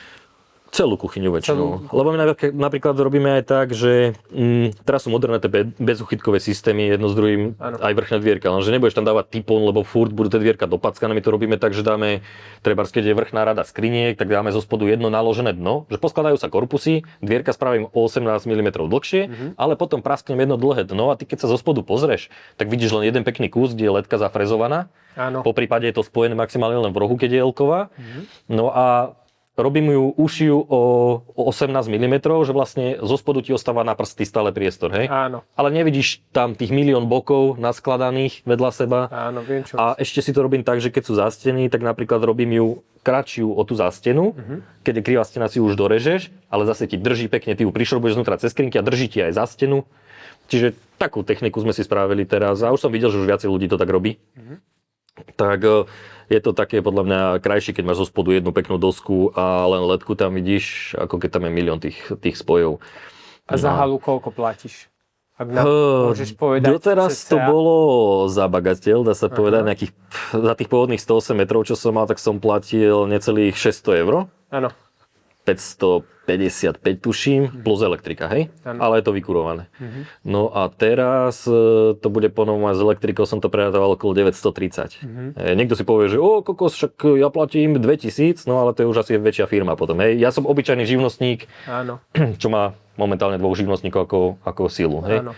Celú kuchyňu väčšinou. Lebo my napríklad robíme aj tak, že teraz sú moderné tie bezuchytkové systémy jedno s druhým, aj vrchné dvierka, lenže nebudeš tam dávať typon, lebo furt budú tie dvierka dopackané. My to robíme tak, že dáme, trebárs, keď je vrchná rada skriniek, tak dáme zo spodu jedno naložené dno, že poskladajú sa korpusy, dvierka spravím o 18 mm dlhšie, ale potom prasknem jedno dlhé dno a ty keď sa zo spodu pozrieš, tak vidíš len jeden pekný kus, kde je ledka zafrezovaná. Áno. Po prípade je to spojené maximálne len v rohu, keď je L-ková. No a robím ju ušiu o 18 mm, že vlastne zo spodu ti ostáva na prsty stále priestor, hej? Áno. Ale nevidíš tam tých milión bokov naskladaných vedľa seba. Áno, viem čo. A ešte si to robím tak, že keď sú zásteny, tak napríklad robím ju kratšiu o tú zástenu, keď je krivá stena si už dorežeš, ale zase ti drží pekne, ty ju prišrobuješ znútra cez skrinky a drží ti aj zástenu. Čiže takú techniku sme si spravili teraz a už som videl, že už viacej ľudí to tak robí. Tak je to také podľa mňa krajšie, keď máš zo spodu jednu peknú dosku a len ledku tam vidíš, ako keď tam je milión tých spojov. A za halu koľko platíš? Ak nám môžeš povedať. Doteraz to bolo za bagateľ, dá sa povedať, nejakých, za tých pôvodných 108 metrov, čo som mal, tak som platil necelých 600 €. Áno. 555 tuším, plus elektrika, hej? Ano. Ale je to vykurované. No a teraz to bude ponovom aj s elektrikou, som to prerátával okolo 930. Niekto si povie, že kokos, však ja platím 2000, no ale to je už asi väčšia firma potom, hej? Ja som obyčajný živnostník, čo má momentálne 2 živnostníkov ako silu, hej? Áno.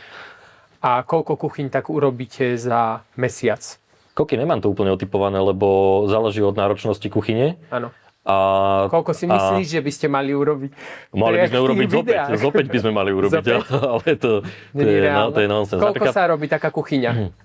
A koľko kuchyň tak urobíte za mesiac? Koľko nemám to úplne otypované, lebo záleží od náročnosti kuchyne. Áno. A koľko si myslíš, že by ste mali urobiť? Mali by sme urobiť zopäť by sme mali urobiť, ale to je nonsens. Koľko sa robí taká kuchyňa?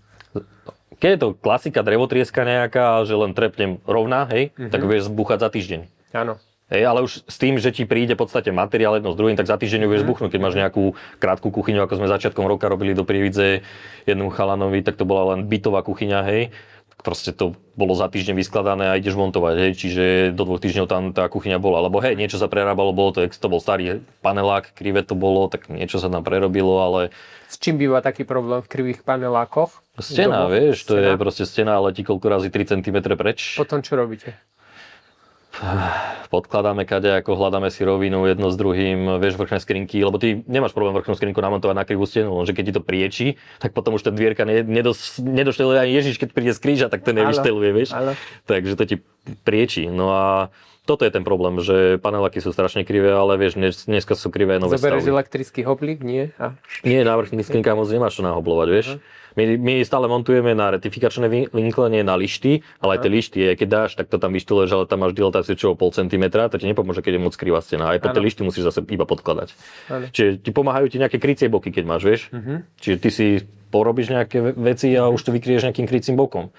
Keď je to klasika drevotrieska nejaká, že len trepnem rovná, hej, tak vieš zbuchať za týždeň. Áno. Hej, ale už s tým, že ti príde v podstate materiál jedno s druhým, tak za týždeň ju vieš zbuchnúť. Keď máš nejakú krátku kuchyňu, ako sme začiatkom roka robili do Prievidze jednému chalanovi, tak to bola len bytová kuchyňa, hej. Proste to bolo za týždeň vyskladané a ideš montovať, hej, čiže do 2 týždňov tam tá kuchyňa bola, lebo hej, niečo sa prerábalo, to bol starý panelák, krivé to bolo, tak niečo sa tam prerobilo, ale... S čím býva taký problém v krivých panelákoch? Stena, vieš, to je proste stena, letí koľko razy 3 cm preč. Potom čo robíte? Podkladáme kadejako, hľadáme si rovinu jedno s druhým, vieš, vrchné skrinky, lebo ty nemáš problém vrchnú skrinku namontovať na krivú stenu, lenže keď ti to priečí, tak potom už ten dvierka nedošteluje ani Ježiš, keď príde z kríža, tak to nevyšteluje, vieš. Takže to ti priečí. No a toto je ten problém, že paneláky sú strašne krivé, ale vieš, dneska sú krivé nové stavby. Zoberieš elektrický hoblík, nie? Nie, na vrchných skrinkách moc nemáš čo nahoblovať, vieš. My stále montujeme na retifikačné vinkle, nie na lišty, ale aj tie lišty, keď dáš, tak to tam vyšteluješ, ale tam máš dilatáciu čo o 0,5 cm, to ti nepomôže, keď je moc krivá stena. Aj tie lišty musíš zase iba podkladať. Čiže ti pomáhajú ti nejaké krycie boky, keď máš, vieš. Čiže ty si porobíš nejaké veci a už to vykryješ nejakým krycím bokom.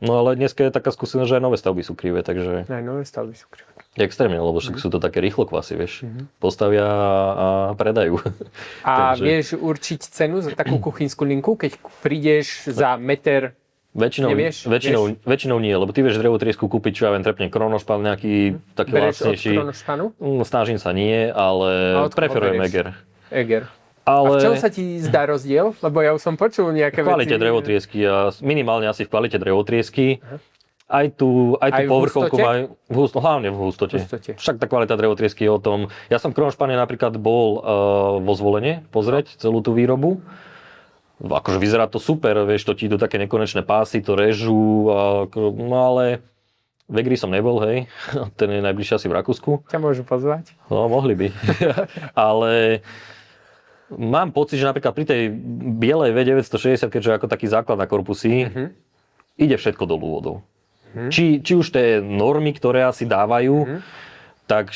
No ale dneska je taká skúsenosť, že aj nové stavby sú krivé, takže... Aj nové stavby sú krivé. Extrémne, lebo však sú to také rýchlokvasy, vieš. Postavia a predajú. A vieš určiť cenu za takú kuchynskú linku, keď prídeš za meter? Väčšinou nie, lebo ty vieš drevotriesku kúpiť, čo ja viem, trepne kronošpan nejaký taký lacnejší. Bereš od kronošpanu? Snažím sa nie, ale preferujem Eger. Ale... A v čom sa ti zdá rozdiel? Lebo ja už som počul nejaké veci. V kvalite drevotriesky, minimálne asi v kvalite drevotriesky. Aj tú povrchovku majú, hlavne v hustote. Však tá kvalita drevotriesky je o tom. Ja som v Kronošpane napríklad bol vo Zvolene pozrieť celú tú výrobu. Akože vyzerá to super, vieš, to ti idú také nekonečné pásy, to režú, no ale V Egri som nebol, hej. Ten je najbližšie asi v Rakúsku. Ťa môžu pozvať? No, mohli by. Ale mám pocit, že napríklad pri tej bielej V960, keďže ako taký základ na korpusy, ide všetko dolu vodou. Či už tie normy, ktoré asi dávajú, tak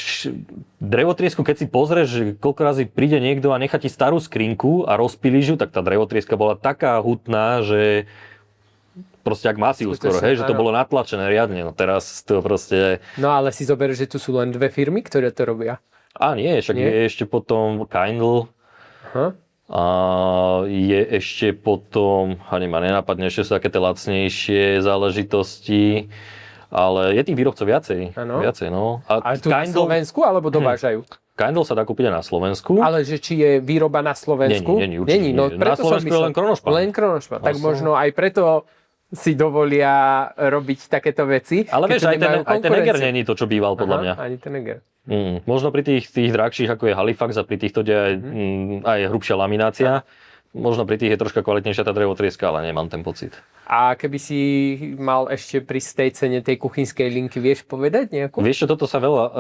drevotriesku, keď si pozrieš, že koľko razy príde niekto a nechá ti starú skrinku a rozpíliš ju, tak tá drevotrieska bola taká hutná, že proste jak masív skoro, hej, že to bolo natlačené riadne. No teraz to proste... No ale si zober, že tu sú len dve firmy, ktoré to robia. Nie, však je ešte potom Kindle. A je ešte potom, ani ma nenapadne, ešte sú také tie lacnejšie záležitosti, ale je tých výrobcov viacej. Viacej, no. A tu Kindle... na Slovensku, alebo dovážajú? Kindle sa dá kúpiť aj na Slovensku. Ale že či je výroba na Slovensku? Nie, určite. No, na Slovensku je len Kronošpan. Len Kronošpan. Tak možno aj preto si dovolia robiť takéto veci. Ale vieš, aj ten Eger nie je to, čo býval, podľa mňa. Ani ten Eger. Možno pri tých drahších, ako je Halifax a pri týchto, kde aj hrubšia laminácia, možno pri tých je troška kvalitnejšia tá drevotrieska, ale nemám ten pocit. A keby si mal ešte pri tej cene tej kuchynskej linky, vieš povedať nejakú? Vieš čo, toto sa veľa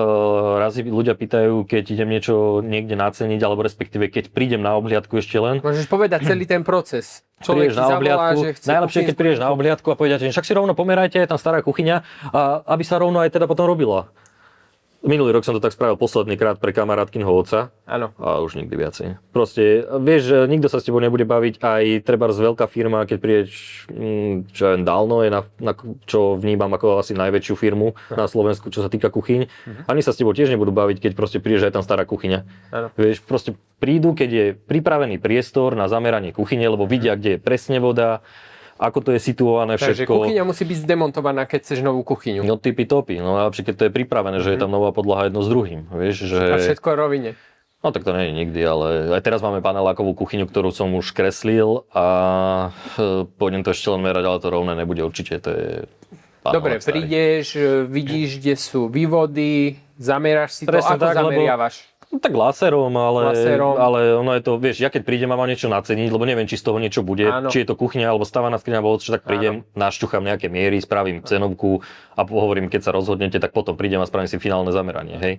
razy ľudia pýtajú, keď idem niečo niekde naceniť, alebo respektíve keď prídem na obhliadku ešte len. Môžeš povedať celý ten proces. Človek na obhliadku, najlepšie, keď prídeš na obhliadku a povedia, že však si rovno pomerajte, je tam stará kuchyňa, a aby sa rovno aj teda potom robila. Minulý rok som to tak spravil posledný krát pre kamarátkinho otca. Áno. A už nikdy viacej. Proste, vieš, nikto sa s tebou nebude baviť, aj trebárs veľká firma, keď prídeš, čo je Dalno, je čo vnímam ako asi najväčšiu firmu na Slovensku, čo sa týka kuchyň. Ani sa s tebou tiež nebudú baviť, keď proste prídeš, že je tam stará kuchyňa. Áno. Vieš, proste prídu, keď je pripravený priestor na zameranie kuchyne, lebo vidia, kde je presne voda, ako to je situované všetko. Takže kuchyňa musí byť zdemontovaná, keď chceš novú kuchyňu. No tipi-topi, no najlepšie, keď to je pripravené, že je tam nová podlaha jedno s druhým, vieš, že... A všetko v rovine. No tak to nie je nikdy, ale aj teraz máme panelákovú kuchyňu, ktorú som už kreslil a pôjdem to ešte len merať, ale to rovné nebude určite, to je... Dobre, prídeš, vidíš, kde sú vývody, zameráš si to, ako zameriavaš? No tak laserom, ale ono je to, vieš, ja keď prídem a mám niečo naceniť, lebo neviem, či z toho niečo bude, či je to kuchňa, alebo stávaná skriňa, alebo čo, tak prídem, našťuchám nejaké miery, spravím cenovku a hovorím, keď sa rozhodnete, tak potom prídem a spravím si finálne zameranie, hej.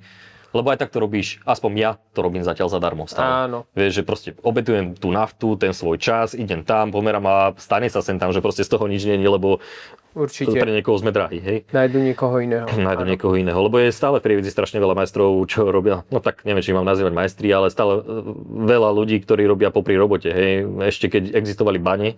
Lebo aj tak to robíš, aspoň ja to robím zatiaľ zadarmo stále. Áno. Vieš, že proste obetujem tú naftu, ten svoj čas, idem tam, pomerám a stane sa sem tam, že proste z toho nič nie je, lebo určite. Pre niekoho sme drahí, hej. Nájdu niekoho iného. Niekoho iného, lebo je stále v Prievidzi strašne veľa majstrov, čo robia, no tak neviem, či mám nazývať majstri, ale stále veľa ľudí, ktorí robia popri robote, hej. Ešte keď existovali bane,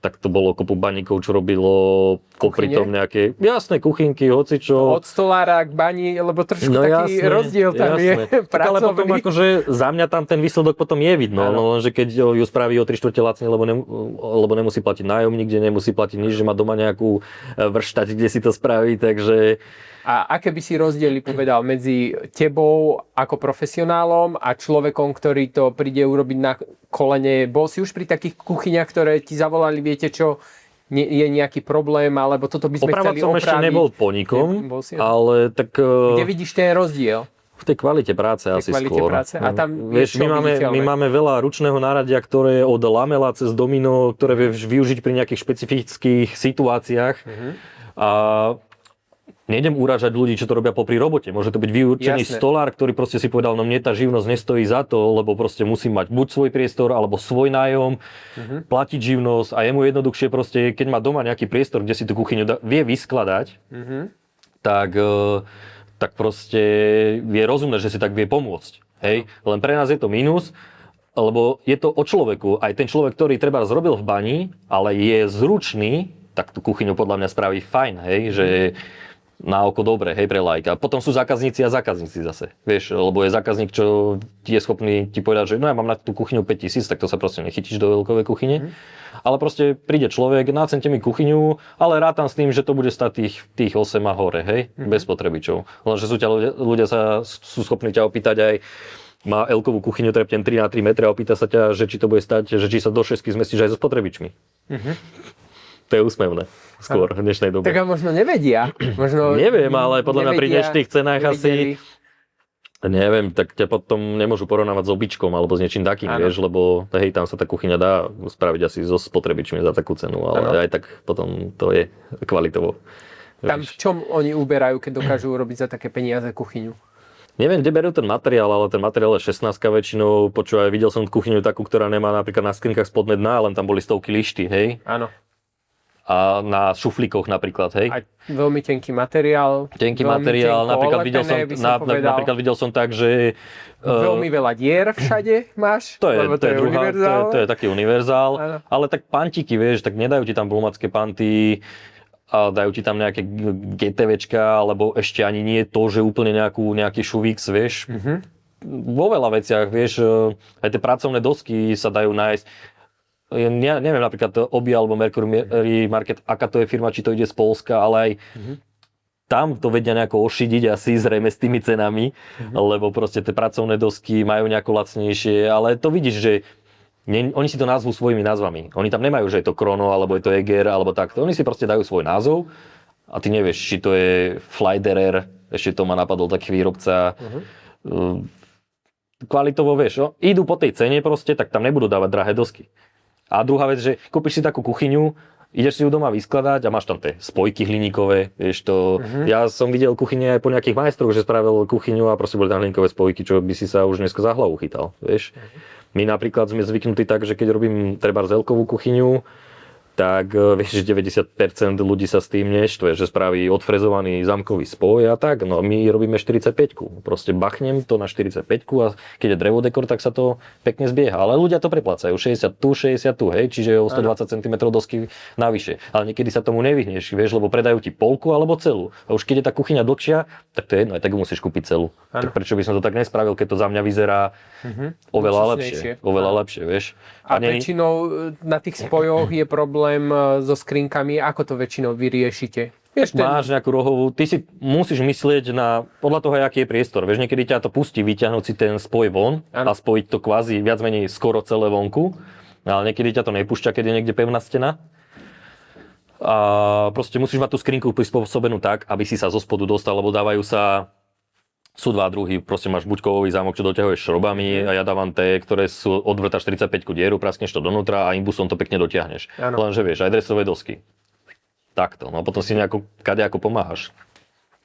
tak to bolo kopu baníkov, čo robilo popri tom nejaké, jasné, kuchynky, hocičo. Od stolára k bani, lebo trošku taký rozdiel tam je pracovný. Ale potom akože za mňa tam ten výsledok potom je vidno, no lenže keď ju spraví o 3/4 lacne, lebo nemusí platiť nájomník, kde nemusí platiť nič, že má doma nejakú vrštať, kde si to spraví, takže... A aké by si rozdiely povedal medzi tebou ako profesionálom a človekom, ktorý to príde urobiť na kolene? Bol si už pri takých kuchyniach, ktoré ti zavolali, viete čo, je nejaký problém, alebo toto by sme chceli opraviť? Som ešte nebol po nikom, ale tak... Kde vidíš ten rozdiel? V tej kvalite práce asi skôr. Práce. A tam vieš, my máme veľa ručného náradia, ktoré od lamela cez domino, ktoré vieš využiť pri nejakých špecifických situáciách. A nejdem urážať ľudí, čo to robia popri robote. Môže to byť vyurčený stolár, ktorý proste si povedal, no mne tá živnosť nestojí za to, lebo proste musím mať buď svoj priestor, alebo svoj nájom, platiť živnosť a je mu jednoduchšie proste, keď má doma nejaký priestor, kde si tú kuchyňu vie vyskladať, tak proste je rozumné, že si tak vie pomôcť. Hej? Len pre nás je to mínus, lebo je to o človeku. Aj ten človek, ktorý treba zrobil v bani, ale je zručný, tak tú kuchyňu podľa mňa spraví fajn, hej, že na oko dobre, hej, pre lajka. Potom sú zákazníci a zákazníci zase, vieš, lebo je zákazník, čo je schopný ti povedať, že no ja mám na tú kuchyňu 5 000, tak to sa proste nechytíš do veľkovej kuchyne. Ale proste príde človek, nácente mi kuchyňu, ale rátam s tým, že to bude stať tých 8 a hore, hej, bez spotrebičov. Lenže ľudia sa sú schopní ťa opýtať aj, má L-kovú kuchyňu, treptem 3 na 3 metre a opýta sa ťa, že či to bude stať, že či sa do 6 zmestíš aj so spotrebičmi. To je úsmevné skôr v dnešnej dobe. Tak a možno nevedia. Neviem, ale podľa mňa pri dnešných cenách asi... Neviem, tak ťa potom nemôžu porovnávať s običkom alebo s niečím takým, vieš, lebo hej, tam sa tá kuchyňa dá spraviť asi so spotrebičmi za takú cenu, ale aj tak potom to je kvalitovo Tam v čom oni uberajú, keď dokážu urobiť za také peniaze kuchyňu? Neviem, kde berú ten materiál, ale ten materiál je 16 väčšinou. Počúvaj, videl som kuchyňu takú, ktorá nemá napríklad na skrinkách spodné dna, len tam boli stovky lišty, hej? Áno. A na šuflíkoch napríklad, hej? A veľmi tenký materiál. Tenký materiál, napríklad videl som tak, že... Veľmi veľa dier všade máš, to je univerzál. To je taký univerzál, Áno. ale tak pantíky, vieš, tak nedajú ti tam blumacké panty, a dajú ti tam nejaké GTVčka, alebo ešte ani nie to, že úplne nejaký šuvix, vieš. Vo veľa veciach, vieš, aj tie pracovné dosky sa dajú nájsť. Ja neviem, napríklad Obi alebo Mercury Market, aká to je firma, či to ide z Poľska, ale aj tam to vedia nejako ošidiť asi zrejme s tými cenami, lebo proste tie pracovné dosky majú nejako lacnejšie, ale to vidíš, že oni si to nazvú svojimi názvami. Oni tam nemajú, že je to Krono, alebo je to Eger, alebo takto. Oni si proste dajú svoj názov a ty nevieš, či to je Flyderer, ešte to ma napadol taký výrobca. Kvalitovo, vieš, idú po tej cene proste, tak tam nebudú dávať drahé dosky. A druhá vec, že kúpiš si takú kuchyňu, ideš si ju doma vyskladať a máš tam tie spojky hliníkové, vieš to. Ja som videl kuchyne aj po nejakých majstroch, že spravil kuchyňu a proste boli tam hliníkové spojky, čo by si sa už dneska za hlavu chytal, vieš. My napríklad sme zvyknutí tak, že keď robím treba zelkovú kuchyňu, tak vieš, že 90% ľudí sa s tým neštve, že spraví odfrezovaný zamkový spoj a tak, no my robíme 45-ku. Proste bachnem to na 45-ku a keď je drevodekor, tak sa to pekne zbieha. Ale ľudia to preplácajú, 60 tu, hej, čiže o 120 cm dosky navyše. Ale niekedy sa tomu nevyhneš, vieš, lebo predajú ti polku alebo celú. A už keď je tá kuchyňa dlhšia, tak to je jedno, aj tak musíš kúpiť celú. Tak prečo by som to tak nespravil, keď to za mňa vyzerá oveľa lepšie, vieš. A väčšinou na tých spojoch je problém so skrinkami, ako to väčšinou vyriešite? Vieš, máš nejakú rohovú, ty si musíš myslieť podľa toho, aký je priestor. Vieš, niekedy ťa to pustí vyťahnuť si ten spoj von a spojiť to kvázi viac menej skoro celé vonku, ale niekedy ťa to nepúšťa, keď je niekde pevná stena. A proste musíš mať tú skrinku prispôsobenú tak, aby si sa zo spodu dostal, lebo sú dva druhy, proste máš buď kovový zámok, čo doťahuješ šrobami a ja dávam tie, ktoré sú odvrtáš 45 dieru, praskneš to donútra a imbusom to pekne dotiahneš. Lenže vieš, aj dresové dosky. Takto, no a potom si kadejako pomáhaš.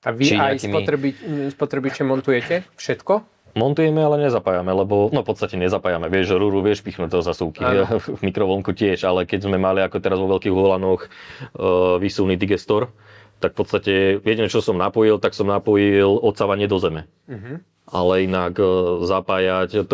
A vy aj spotrebiče montujete všetko? Montujeme, ale nezapájame, lebo v podstate nezapájame. Vieš, rúru vieš pichnúť do zasúvky, v mikrovlnku tiež, ale keď sme mali ako teraz vo veľkých volanoch výsuvný digestor, tak v podstate jediné, čo som napojil, tak som napojil odsávanie do zeme. Ale inak zapájať,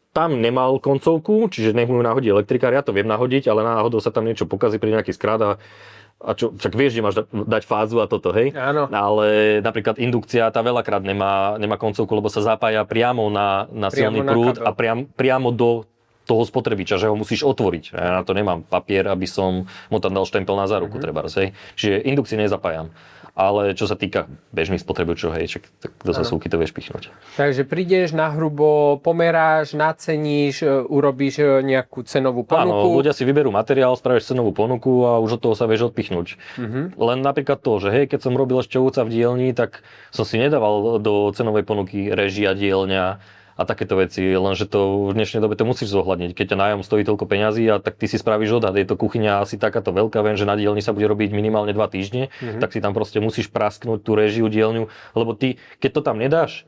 tam nemal koncovku, čiže nech mu nahodí elektrikár, ja to viem nahodiť, ale náhodou sa tam niečo pokazí pri nejaký skrát a čo, však vieš, že máš dať fázu a toto, hej? Áno. Ale napríklad indukcia, tá veľakrát nemá koncovku, lebo sa zapája priamo na silný prúd a priamo do toho spotrebiča, že ho musíš otvoriť. Ja na to nemám papier, aby som mu tam dal štempel na záruku, trebárs, hej. Čiže indukcie nezapájam. Ale čo sa týka bežných spotrebičov, hej, tak do zasúvky to vieš pichnúť. Takže prídeš na hrubo, pomeráš, naceníš, urobíš nejakú cenovú ponuku. Áno, ľudia si vyberú materiál, spravíš cenovú ponuku a už od toho sa vieš odpichnúť. Len napríklad to, že hej, keď som robil ešte ovca v dielni, tak som si nedával do cenovej ponuky režia, dielňa a takéto veci, lenže to v dnešnej dobe to musíš zohľadniť. Keď ťa nájom stojí toľko peňazí, a tak ty si spravíš odhad, je to kuchyňa asi takáto veľká, viem, že na dielni sa bude robiť minimálne 2 týždne, tak si tam proste musíš prasknúť tú režiu, dielňu, lebo ty, keď to tam nedáš,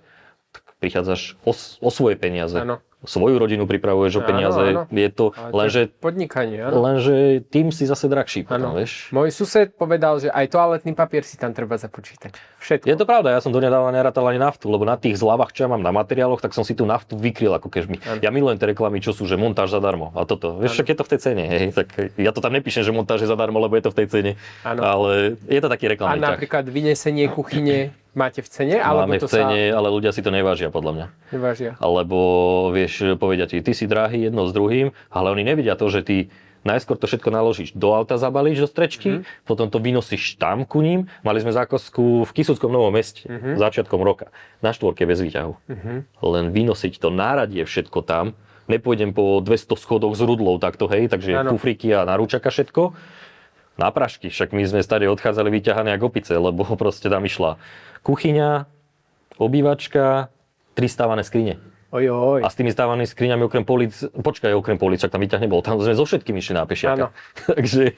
tak prichádzaš o svoje peniaze. Áno. Svoju rodinu pripravuješ o peniaze, áno. Je to, lenže podnikanie, áno. Lenže tým si zase drahší potom, vieš. Môj sused povedal, že aj toaletný papier si tam treba započítať. Všetko. Je to pravda, ja som donedávna nerátal ani naftu, lebo na tých zľavách, čo ja mám na materiáloch, tak som si tú naftu vykryl ako kežmi. Ja milujem tie reklamy, čo sú, že montáž zadarmo a toto. Vieš, však je to v tej cene, hej, tak ja to tam nepíšem, že montáž je zadarmo, lebo je to v tej cene. Ale je to taký reklamný ťah. A napríklad vynesenie kuchyne máte v cene? Máme v cene, ale ľudia si to nevážia, podľa mňa. Nevážia. Alebo vieš, povedia ti, ty si drahý jedno s druhým, ale oni nevidia to, že ty najskôr to všetko naložíš do auta, zabalíš do strečky, potom to vynosíš tam ku ním. Mali sme zákazku v Kysuckom Novom Meste, začiatkom roka, na štvorke bez výťahu. Len vynosiť to náradie všetko tam, nepôjdem po 200 schodoch s rudlou takto, hej, takže kufríky a narúčaka všetko. Na prašky, však my sme stade odchádzali vyťahané ako opice, lebo proste tam išla kuchyňa, obývačka, 3 stávané skrine. Ojoj. A s tými stávanými skriňami okrem políc, však tam výťah nebol, tam sme so všetkými išli na pešiaka. Takže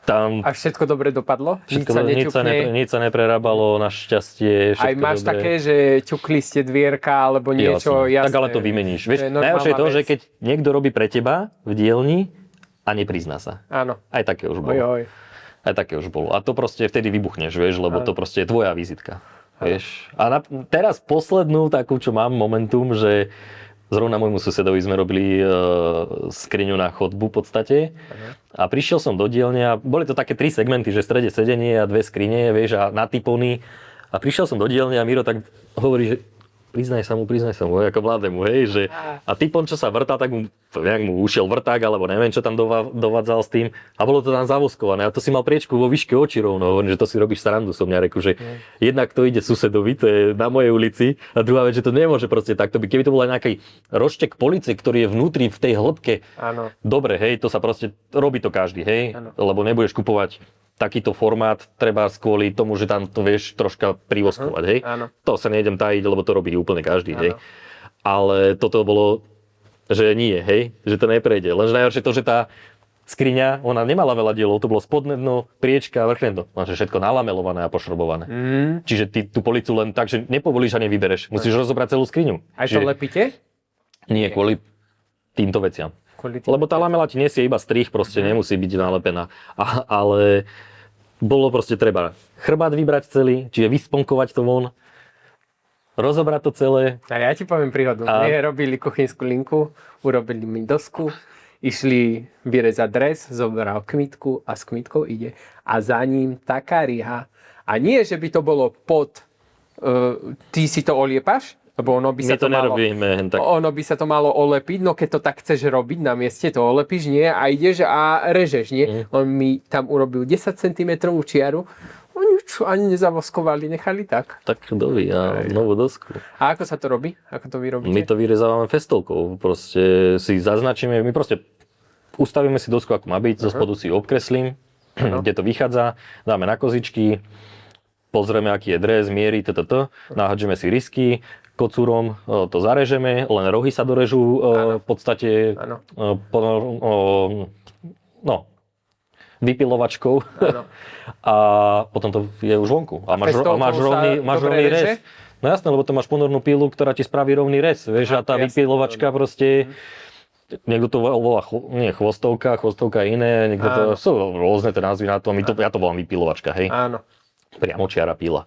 Tam A všetko dobre dopadlo? nič sa neprerábalo, našťastie. Aj máš dobre. také, že ťukli ste dvierka alebo niečo, jasné. Tak ale to vymeníš. Vieš, je najhoršie je to, normálna že vec. keď niekto robí pre teba v dielni a neprizná sa. Áno. Aj také už bolo. Oj. Aj také už bolo. A to proste vtedy vybuchneš, vieš, lebo to proste je tvoja vizitka. Vieš. A teraz poslednú takú, čo mám momentum, že zrovna môjmu susedovi sme robili skriňu na chodbu v podstate. A prišiel som do dielne a boli to také 3 segmenty, že v strede sedenie a 2 skrine, vieš, a natypony. A prišiel som do dielne a Miro tak hovorí, že priznaj sa mu, ako mladému, hej, že a typon, čo sa vrtá, tak nejak mu ušiel vrták, alebo neviem, čo tam dovádzal s tým a bolo to tam zavoskované a to si mal priečku vo výške očí rovno, hovorím, že to si robíš srandu, som mňa reku, že jednak to ide susedovi, to je na mojej ulici a druhá vec, že to nemôže proste takto byť, keby to bol aj nejaký roštek policie, ktorý je vnútri v tej hĺbke, dobre, hej, to sa proste, robí to každý, hej, lebo nebudeš kupovať takýto formát treba kvôli tomu, že tam to vieš troška privoskovať, hej? Áno. To sa nejdem tajiť, lebo to robí úplne každý, hej? Ale toto bolo, že nie, hej? Že to neprejde. Lenže najhoršie to, že tá skriňa, ona nemala veľa dielov, to bolo spodné dno, priečka, vrchné dno. Lenže všetko nalamelované a pošrobované. Čiže ty tú policu len tak, že nepovolíš a nevybereš. Musíš rozobrať celú skriňu. Aj to lepíte? Nie, kvôli týmto veciam. Lebo tá lamela ti nesie iba strih, proste nemusí byť nalepená. Ale bolo proste treba chrbát vybrať celý, čiže vysponkovať to von, rozobrať to celé. A ja ti poviem príhodu. Mne robili kuchynskú linku, urobili mi dosku, išli vyrezať dres, zobral kmitku a s kmitkou ide. A za ním taká riha. A nie, že by to bolo pod... ty si to oliepaš? Lebo ono by sa to nerobíme, tak. Ono by sa to malo olepiť, no keď to tak chceš robiť na mieste, to olepíš, nie? A ideš a režeš, nie? On mi tam urobil 10 cm čiaru, nič ani nezavoskovali, nechali tak. Tak doví, a novú dosku. A ako sa to robí? Ako to vy robíte? My to vyrezávame festolkou, proste si zaznačíme, my proste ustavíme si dosku, ako má byť, zo spodu si ju obkreslím, kde to vychádza, dáme na kozičky, pozrieme, aký je dres, miery, nahádžeme si risky, kocúrom to zarežeme, len rohy sa dorežú v podstate vypilovačkou a potom to je už vonku. A máš rovný rez. No jasné, lebo to máš ponornú pílu, ktorá ti spraví rovný rez. Vieš, a tá vypilovačka proste, niekto to volá chvostovka iné, niekto to, sú rôzne tie názvy na to, ja to volám vypilovačka, hej. Áno. Priamočiara píla.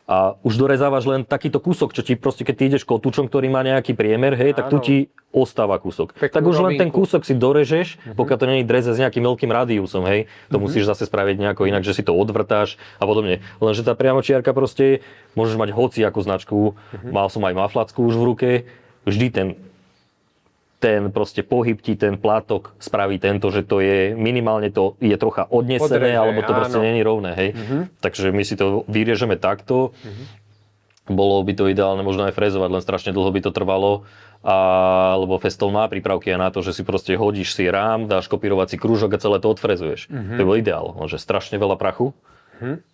A už dorezávaš len takýto kúsok, čo ti proste, keď ty ideš kotúčom, ktorý má nejaký priemer, hej, tak tu ti ostáva kúsok. Tak už len ten kúsok si dorežeš, pokiaľ to nie je dreze s nejakým veľkým rádiusom, hej. To musíš zase spraviť nejako inak, že si to odvrtáš a podobne. Lenže tá priamočiarka proste, môžeš mať hociakú značku, mal som aj maflackú už v ruke, vždy ten proste pohyb ti ten plátok spraví tento, že to je minimálne to je trocha odnesené, alebo to proste není rovné, hej. Takže my si to vyriežeme takto. Bolo by to ideálne možno aj frezovať, len strašne dlho by to trvalo. Lebo Festool má prípravky aj na to, že si proste hodíš si rám, dáš kopírovací krúžok a celé to odfrezuješ. To je bol ideál, lenže strašne veľa prachu.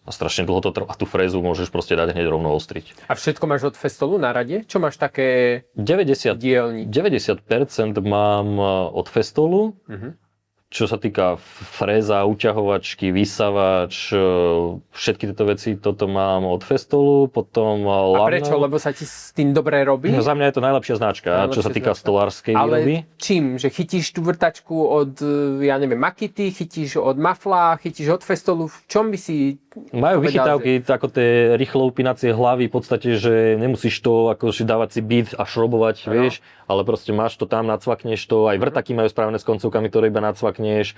A strašne dlho to trvá. A tú frézu môžeš proste dať hneď rovno ostriť. A všetko máš od Festoolu na rade? Čo máš také 90% dielni? 90% mám od Festoolu. Čo sa týka fréza, uťahovačky, vysavač, všetky tieto veci, toto mám od Festoolu, potom A prečo? Lebo sa ti s tým dobre robí? No, za mňa je to najlepšia značka, čo sa týka stolárskej výroby. Ale čím? Že chytíš tú vrtačku od, ja neviem, Makity, chytíš od Mafla, chytíš od Festoolu, v čom by si majú vychytávky, ako tie rýchlo upínacie hlavy, v podstate, že nemusíš to akože dávať si bit a šrobovať, vieš, ale proste máš to tam, nacvakneš to, aj vrtaky majú správne s koncovkami, ktoré iba nacvakneš.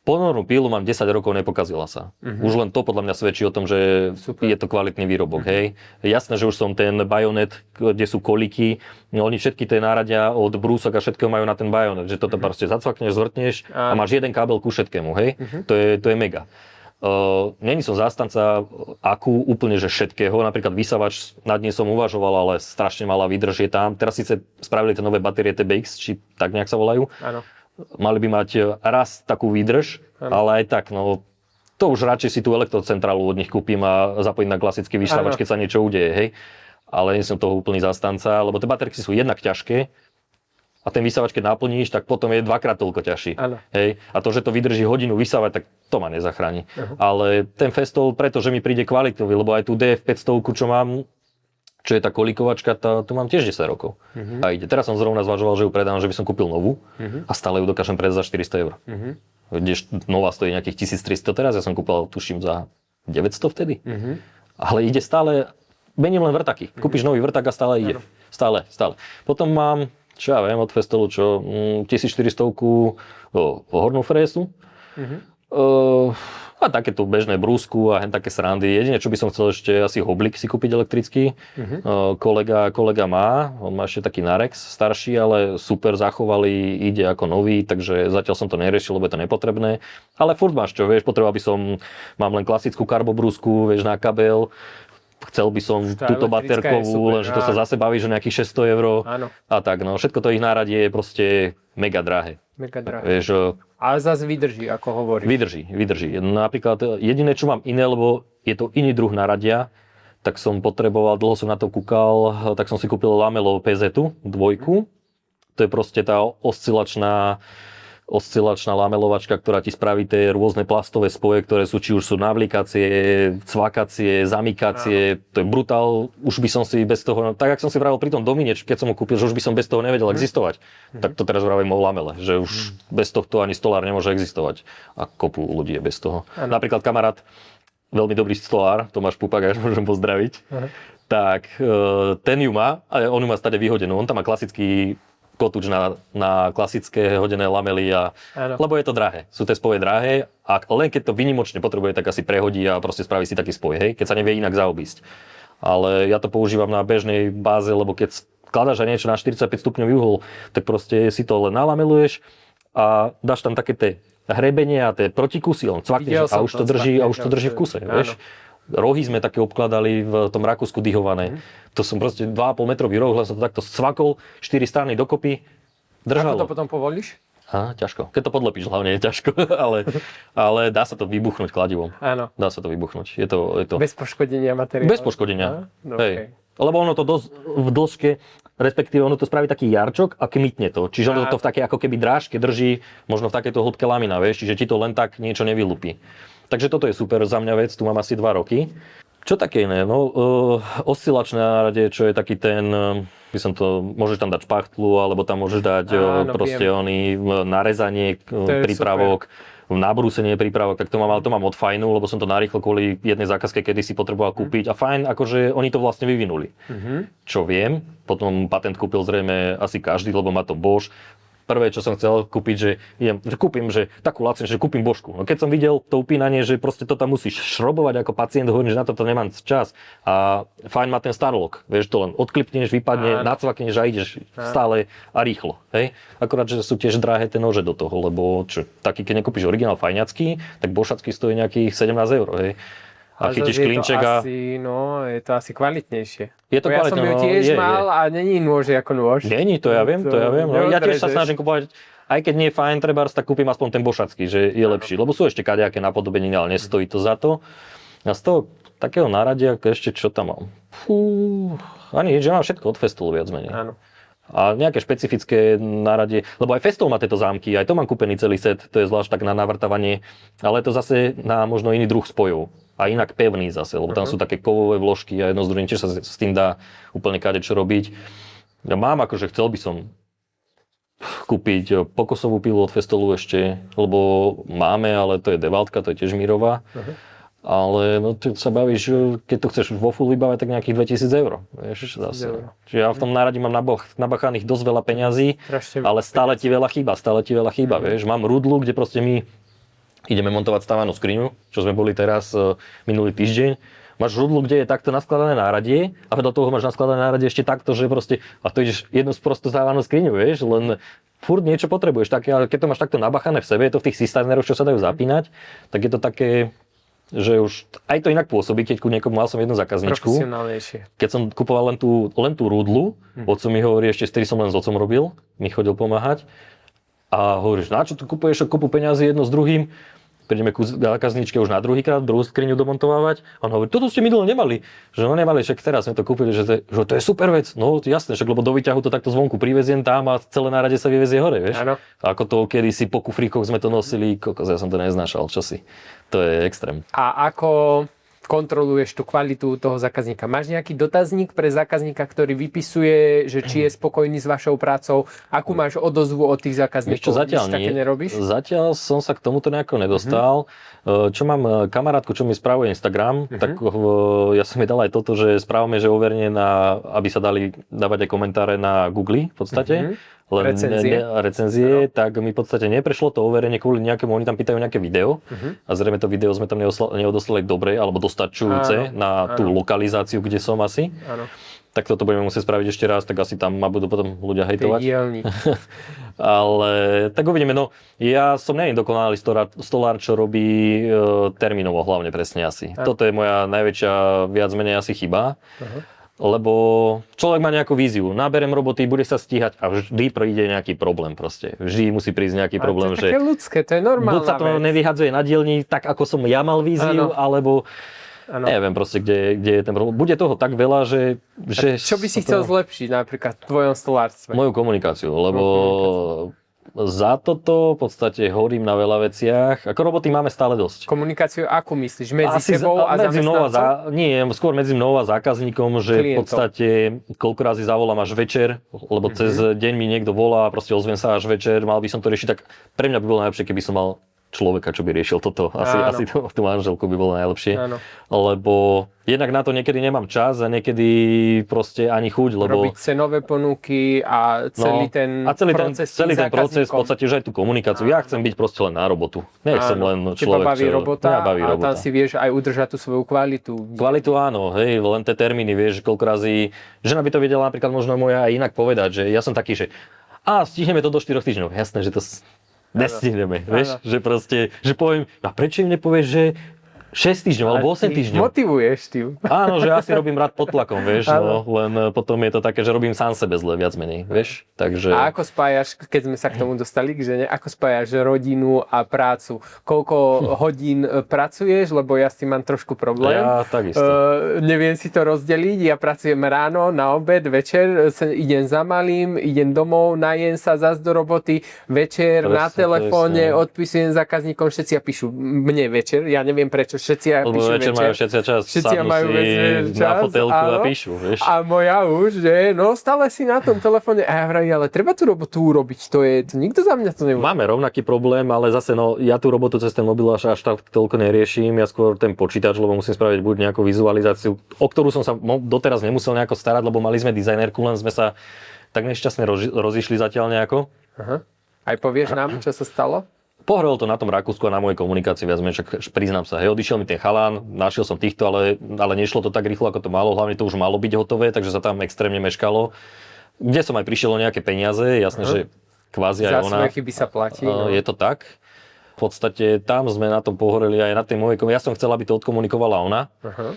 Ponornú pílu mám 10 rokov, nepokazila sa. Už len to podľa mňa svedčí o tom, že je to kvalitný výrobok, hej. Jasné, že už som ten bajonet, kde sú koliky, oni všetky tie náradia od brúsok a všetkého majú na ten bajonet, že toto proste zacvakneš, zvrtneš a máš jeden kábel ku všetkému, hej. To je mega. Není som zástanca akú úplne, že všetkého, napríklad vysavač, nad nej som uvažoval, ale strašne malá výdrž je tam. Teraz síce spravili tie nové batérie TBX, či tak nejak sa volajú. Áno. Mali by mať raz takú výdrž, ale aj tak, no to už radšej si tú elektrocentrálu od nich kúpim a zapojím na klasický vyšľavač, keď sa niečo udeje, hej. Ale nie som toho úplný zástanca, lebo tie baterky sú jednak ťažké, a ten vysávač, keď naplníš, tak potom je dvakrát toľko ťažší. Áno. Hej. A to, že to vydrží hodinu vysávať, tak to ma nezachráni. Ale ten Festool, pretože mi príde kvalitový, lebo aj tú DF 500, čo mám, čo je tá kolíkovačka, tu mám tiež 10 rokov. A ide. Teraz som zrovna zvažoval, že ju predám, že by som kúpil novú a stále ju dokážem predať za 400 eur. Nová stojí nejakých 1300 teraz, ja som kúpil, tuším, za 900 vtedy. Ale ide stále, mením len vrtaky. Kúpiš nový vrtak a stále ide. Stále. Potom mám, čo ja viem, od Festoolu, 1400 hornú frésu. A takéto bežné brúsku a hen také srandy. Jedine, čo by som chcel ešte asi hoblik si kúpiť elektrický. Kolega má, on má ešte taký Narex starší, ale super zachovali, ide ako nový, takže zatiaľ som to neriešil, lebo je to nepotrebné. Ale furt máš čo, vieš, potreboval by som, mám len klasickú karbobrúsku, vieš, na kabel. Chcel by som túto baterkovú, lenže to sa zase baví, že nejakých 600 eur. Áno. A tak, no, všetko to ich náradie je proste mega drahé. Mega drahé. Vieš, ale zase vydrží, ako hovoríš. Vydrží. Napríklad jediné, čo mám iné, lebo je to iný druh naradia, tak som potreboval, dlho som na to kúkal, tak som si kúpil Lamelo PZ-tu, 2. To je proste tá oscilačná lamelovačka, ktorá ti spraví tie rôzne plastové spoje, ktoré sú, či už sú navlíkacie, cvakacie, zamykacie. To je brutál. Už by som si bez toho, tak jak som si vravil pri tom Domine, keď som ho kúpil, že už by som bez toho nevedel existovať. Tak to teraz vravím o lamele, že už bez tohto ani stolár nemôže existovať. A kopu ľudí je bez toho. Napríklad kamarát, veľmi dobrý stolár, Tomáš Pupak, až môžem pozdraviť. Tak ten ju má, ale on ju má stade vyhodenú. On tam má klasický kotúč na klasické hodené lamely, lebo je to drahé. Sú tie spoje drahé a len keď to výnimočne potrebuje, tak asi prehodí a proste spraví si taký spoj, hej, keď sa nevie inak zaobísť. Ale ja to používam na bežnej báze, lebo keď skladáš aj niečo na 45 stupňový uhol, tak proste si to len nalameluješ a dáš tam také tie hrebenie a tie protikusy, len cvakneš a už to drží v kuse, vieš. Rohy sme také obkladali v tom Rakúsku dihované. To som proste 2,5 metrový roh, len som to takto scvakol, 4 strany dokopy, držalo. Ako to potom povolíš? Ťažko. Keď to podlepíš, hlavne je ťažko, ale dá sa to vybuchnúť kladivom. Áno. Dá sa to vybuchnúť. Je to... Bez poškodenia materiálu? Bez poškodenia. No, hej. Lebo ono to dosť v dĺžke, respektíve ono to spraví taký jarčok a kmitne to. Čiže ono to v také ako keby drážke drží, možno v takejto hĺbke lamina, vieš, čiže ti to len tak niečo nevylupí. Takže toto je super za mňa vec, tu mám asi 2 roky. Čo také iné? No, oscilačné nárade, čo je taký ten, môžeš tam dať špachtlu, alebo tam môžeš dať proste narezanie prípravok, nabrúsenie prípravok, tak to mám od Fajnu, lebo som to narýchlo kvôli jednej zákazke, kedy si potreboval kúpiť. A Fajn, akože oni to vlastne vyvinuli. Čo viem, potom patent kúpil zrejme asi každý, lebo má to Bosch. Prvé, čo som chcel kúpiť, že kúpim, že takú lacnú, že kúpim Božku. No keď som videl to upínanie, že proste to tam musíš šrobovať ako pacient, hovorím, že na to nemám čas. A Fajn má ten Starlock, vieš, to len odklipneš, vypadne, nacvakneš a ideš stále a rýchlo. Hej? Akorát, že sú tiež drahé tie nože do toho, lebo taký, keď nekúpiš originál fajňacký, tak bošacký stojí nejakých 17 eur. Hej? A chytíš klinček a... je to asi kvalitnejšie. Je to ja som ju tiež mal a není nôž ako nôž. Není, to ja viem. No, ja tiež sa snažím kúpovať, aj keď nie je fajn trebárs, tak kúpim aspoň ten bošacký, že je lepší. Lebo sú ešte kadejaké napodobeniny, ale nestojí to za to. A z toho takého náradia, ešte čo tam mám? Ani nič, že mám všetko od Festoolu viac menej. Áno. A nejaké špecifické náradie, lebo aj Festool má tieto zámky, aj to mám kúpený celý set, to je zvlášť tak na navrtávanie, ale je to zase na možno iný druh spojov. A inak pevný zase, lebo tam sú také kovové vložky a jedno z druhým, tiež sa s tým dá úplne kadečo robiť. Ja mám akože chcel by som kúpiť pokosovú pilu od Festoolu ešte, lebo máme, ale to je Devaltka, to je tiež mírová. Ale no, ty sa bavíš, keď to chceš vo full vybávať, tak nejakých 2000 eur. Vieš, zase. Čiže ja v tom náradí mám nabachaných dosť veľa peňazí, ale stále ti veľa chýba, vieš. Mám rudlu, kde proste ideme montovať stávanú skriňu, čo sme boli teraz minulý týždeň. Máš rudlu, kde je takto naskladané náradie a vedľa toho máš naskladané náradie ešte takto, že proste, a to ideš jednu sprosto stávanú skriňu, vieš, len furt niečo potrebuješ také, ale keď to máš takto nabachané v sebe, je to v tých cisterneroch, čo sa dajú zapínať, tak je to také, že už aj to inak pôsobí, keď ku niekomu mal som jednu zákazničku. Profesionálnejšie. Keď som kupoval len tú rudlu, otco mi hovorí, ešte vtedy som len s otcom robil, mi chodil pomáhať. A hovoríš, na čo tu kupuješ kopu peňazí jedno s druhým? prídeme ku zákazníčke už na druhýkrát, druhú skriňu domontovávať. A on hovorí, toto ste minule nemali. Že no nemali, však teraz sme to kúpili, že to je super vec. No jasné, však lebo do výťahu to takto zvonku priveziem tam a celé nárade sa vyvezie hore, vieš. Áno. Ako to kedysi po kufríkoch sme to nosili, kokos, ja som to neznášal, čosi. To je extrém. A ako kontroluješ tú kvalitu toho zákazníka? Máš nejaký dotazník pre zákazníka, ktorý vypisuje, že či je spokojný s vašou prácou? Akú máš odozvu od tých zákazníkov? Vieš čo, zatiaľ také nerobíš? Zatiaľ som sa k tomuto nejako nedostal. Čo mám kamarátku, čo mi spravuje Instagram, tak ja som jej dal aj toto, že správame, že overne aby sa dali dávať aj komentáre na Google v podstate. Len recenzie, tak mi v podstate neprešlo to overenie kvôli nejakému, oni tam pýtajú nejaké video a zrejme to video sme tam neodoslali dobre alebo dostačujúce na tú lokalizáciu, kde som asi. Áno. Tak toto budeme musieť spraviť ešte raz, tak asi tam ma budú potom ľudia hejtovať. Ale tak uvidíme, no ja som nie dokonalý stolár, čo robí termínovo hlavne presne asi. Toto je moja najväčšia viac menej asi chyba. Lebo človek má nejakú víziu, naberem roboty, bude sa stíhať a vždy príde nejaký problém proste. Vždy musí prísť nejaký problém, to je také ľudské, to je normálna buď sa to nevyhadzuje na dielni tak, ako som ja mal víziu, alebo neviem proste, kde je ten problém. Bude toho tak veľa, že čo by si chcel zlepšiť napríklad v tvojom stolárstve? Moju komunikáciu, lebo za toto v podstate hovorím na veľa veciach. Ako roboty máme stále dosť. Komunikáciu akú myslíš? Medzi sebou a zamestnancom? Nie, skôr medzi mnou a zákazníkom, že Klientom. v podstate koľko razy zavolám až večer, lebo cez deň mi niekto volá a proste ozvem sa až večer, mal by som to riešiť, tak pre mňa by bolo najlepšie, keby som mal človeka, čo by riešil toto. Asi tú manželku by bolo najlepšie. Áno. Lebo jednak na to niekedy nemám čas a niekedy proste ani chuť, lebo robiť cenové ponuky a celý ten proces, v podstate, že aj tú komunikáciu. Ja chcem byť proste len na robotu. Nechcem len človek, baví robota a tam si vieš aj udržať tú svoju kvalitu. Kvalitu áno, hej, len tie termíny, vieš, koľko razy, žena by to vedela napríklad možno moja aj inak povedať, že ja som taký, že stihneme to do 4 týždňov. Jasné, že to nestihneme, vieš, že proste, že poviem, a prečo im nepovieš, že 6 týždňov alebo 8 týždňov. Motivuješ tým. Áno, že asi robím rád pod tlakom, vieš, no, len potom je to také, že robím sám sebe zle, viac menej, vieš, takže... A ako spájaš, keď sme sa k tomu dostali, k žene, ako spájaš rodinu a prácu? Koľko hodín pracuješ, lebo ja s tým mám trošku problém. Ja takisto. Neviem si to rozdeliť, ja pracujem ráno, na obed, večer, idem za malým, idem domov, najem sa zas do roboty, večer presne, na telefóne, odpisujem zákazníkom, všetci píšu mne večer, ja neviem prečo, všetci píšu večer. Majú všetci čas, sadnú si na fotelku a píšu, vieš. A moja už, že no stále si na tom telefóne. A ja vravím, ale treba tú robotu urobiť, to nikto za mňa to nebude. Máme rovnaký problém, ale zase ja tú robotu cez ten mobil až tak toľko neriešim, ja skôr ten počítač, lebo musím spraviť buď nejakú vizualizáciu, o ktorú som sa doteraz nemusel nejako starať, lebo mali sme dizajnerku, len sme sa tak nešťastne rozišli zatiaľ nejako. Aha. Aj povieš nám, čo sa stalo? Pohrelo to na tom Rakúsku a na mojej komunikácii viac menej, však priznám sa. Hej, odišiel mi ten chalán, našiel som týchto, ale nešlo to tak rýchlo, ako to malo. Hlavne to už malo byť hotové, takže sa tam extrémne meškalo. Kde som aj prišiel o nejaké peniaze, jasné, že kvázi aj ona. Za svoje chyby sa platí. Je to tak. V podstate tam sme na tom pohoreli aj na tej mojej komunikácii. Ja som chcel, aby to odkomunikovala ona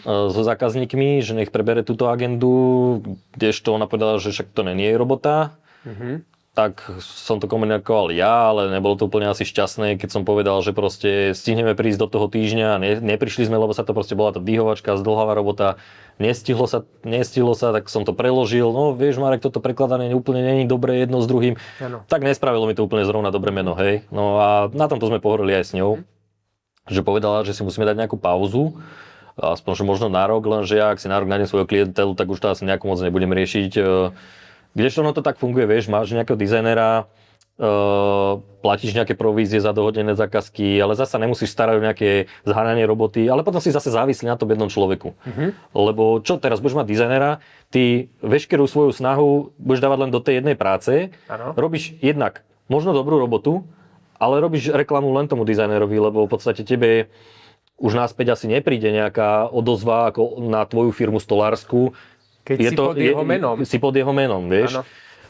so zákazníkmi, že nech prebere túto agendu, kdežto ona povedala, že však to nie je robota. Tak som to komunikoval ja, ale nebolo to úplne asi šťastné, keď som povedal, že proste stihneme prísť do toho týždňa. Neprišli sme, lebo sa to proste bola tá dýhovačka, zdĺhavá robota. Nestihlo sa, tak som to preložil. No vieš, Marek, toto prekladanie úplne není dobré jedno s druhým. Ano. Tak nespravilo mi to úplne zrovna dobré meno, hej. No a na tomto sme pohovorili aj s ňou, že povedala, že si musíme dať nejakú pauzu. Aspoň, že možno na rok, lenže ja, ak si na rok nájdem svoju klientelu, tak už to asi nejako moc nebudem riešiť. Kdežto ono to tak funguje, vieš, máš nejakého dizajnera, platíš nejaké provízie za dohodené zákazky, ale zasa nemusíš starať o nejaké zháňanie roboty, ale potom si zase závislý na tom jednom človeku. Lebo čo teraz, budeš mať dizajnera, ty veškerú svoju snahu budeš dávať len do tej jednej práce, robíš jednak možno dobrú robotu, ale robíš reklamu len tomu dizajnerovi, lebo v podstate tebe už náspäť asi nepríde nejaká odozva ako na tvoju firmu stolársku. Keď si pod jeho menom. Si pod jeho menom, vieš. Ano.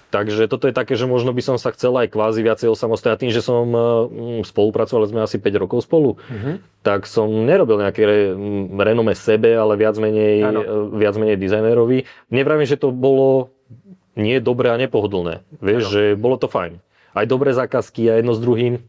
Takže toto je také, že možno by som sa chcel aj kvázi viacej osamostatniť. Tým, že som spolupracoval, sme asi 5 rokov spolu, tak som nerobil nejaké renome sebe, ale viac menej dizajnerovi. Nevravím, že to bolo nie dobré a nepohodlné. Vieš, že bolo to fajn. Aj dobré zákazky a jedno s druhým.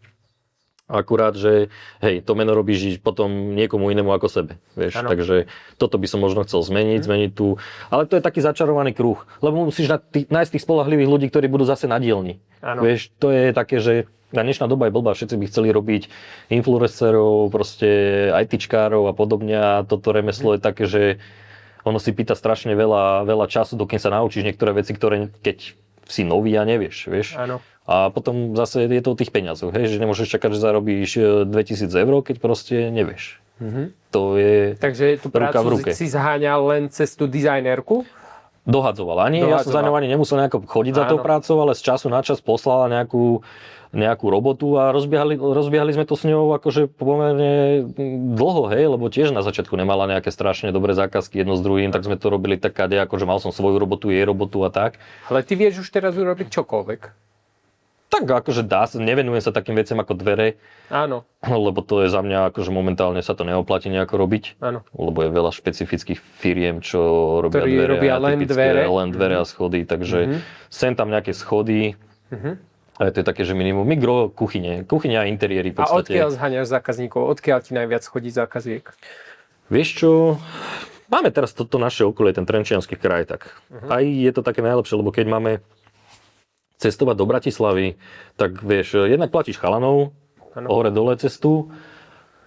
Akurát, že hej, to meno robíš potom niekomu inému ako sebe, vieš. Ano. Takže toto by som možno chcel zmeniť tú... Ale to je taký začarovaný kruh, lebo musíš nájsť tých spoľahlivých ľudí, ktorí budú zase na dielni. Ano. Vieš, to je také, že dnešná doba je blbá, všetci by chceli robiť influencerov, proste ITčkárov a podobne a toto remeslo je také, že ono si pýta strašne veľa času, dokým sa naučíš niektoré veci, ktoré keď si nový a nevieš, vieš. Áno. A potom zase je to o tých peniazoch, hej, že nemôžeš čakať, že zarobíš 2000 eur, keď proste nevieš. To je Takže tú ruka v prácu ruke. si zháňal len cez tú dizajnerku? Dohadzoval. Ja som za ňou ani nemusel nejako chodiť za tou prácou, ale z času na čas poslala nejakú robotu a rozbiehali sme to s ňou akože pomerne dlho, hej, lebo tiež na začiatku nemala nejaké strašne dobré zákazky jedno s druhým, tak sme to robili takade, akože mal som svoju robotu, jej robotu a tak. Ale ty vieš už teraz urobiť čokoľvek. Tak akože dá sa, nevenujem sa takým veciam ako dvere, Áno. lebo to je za mňa, akože momentálne sa to neoplatí nejako robiť, Áno. lebo je veľa špecifických firiem, čo robia Ktorí dvere, robia len dvere. len dvere a schody, takže sem tam nejaké schody, ale to je také, že minimum, mikro kuchyne a interiéry v A podstate. odkiaľ zháňaš zákazníkov? Odkiaľ ti najviac chodí zákaziek? Vieš čo, máme teraz toto naše okolie, ten Trenčiansky kraj, tak aj je to také najlepšie, lebo keď máme cestovať do Bratislavy, tak vieš, jednak platíš chalanov, hore dole cestu,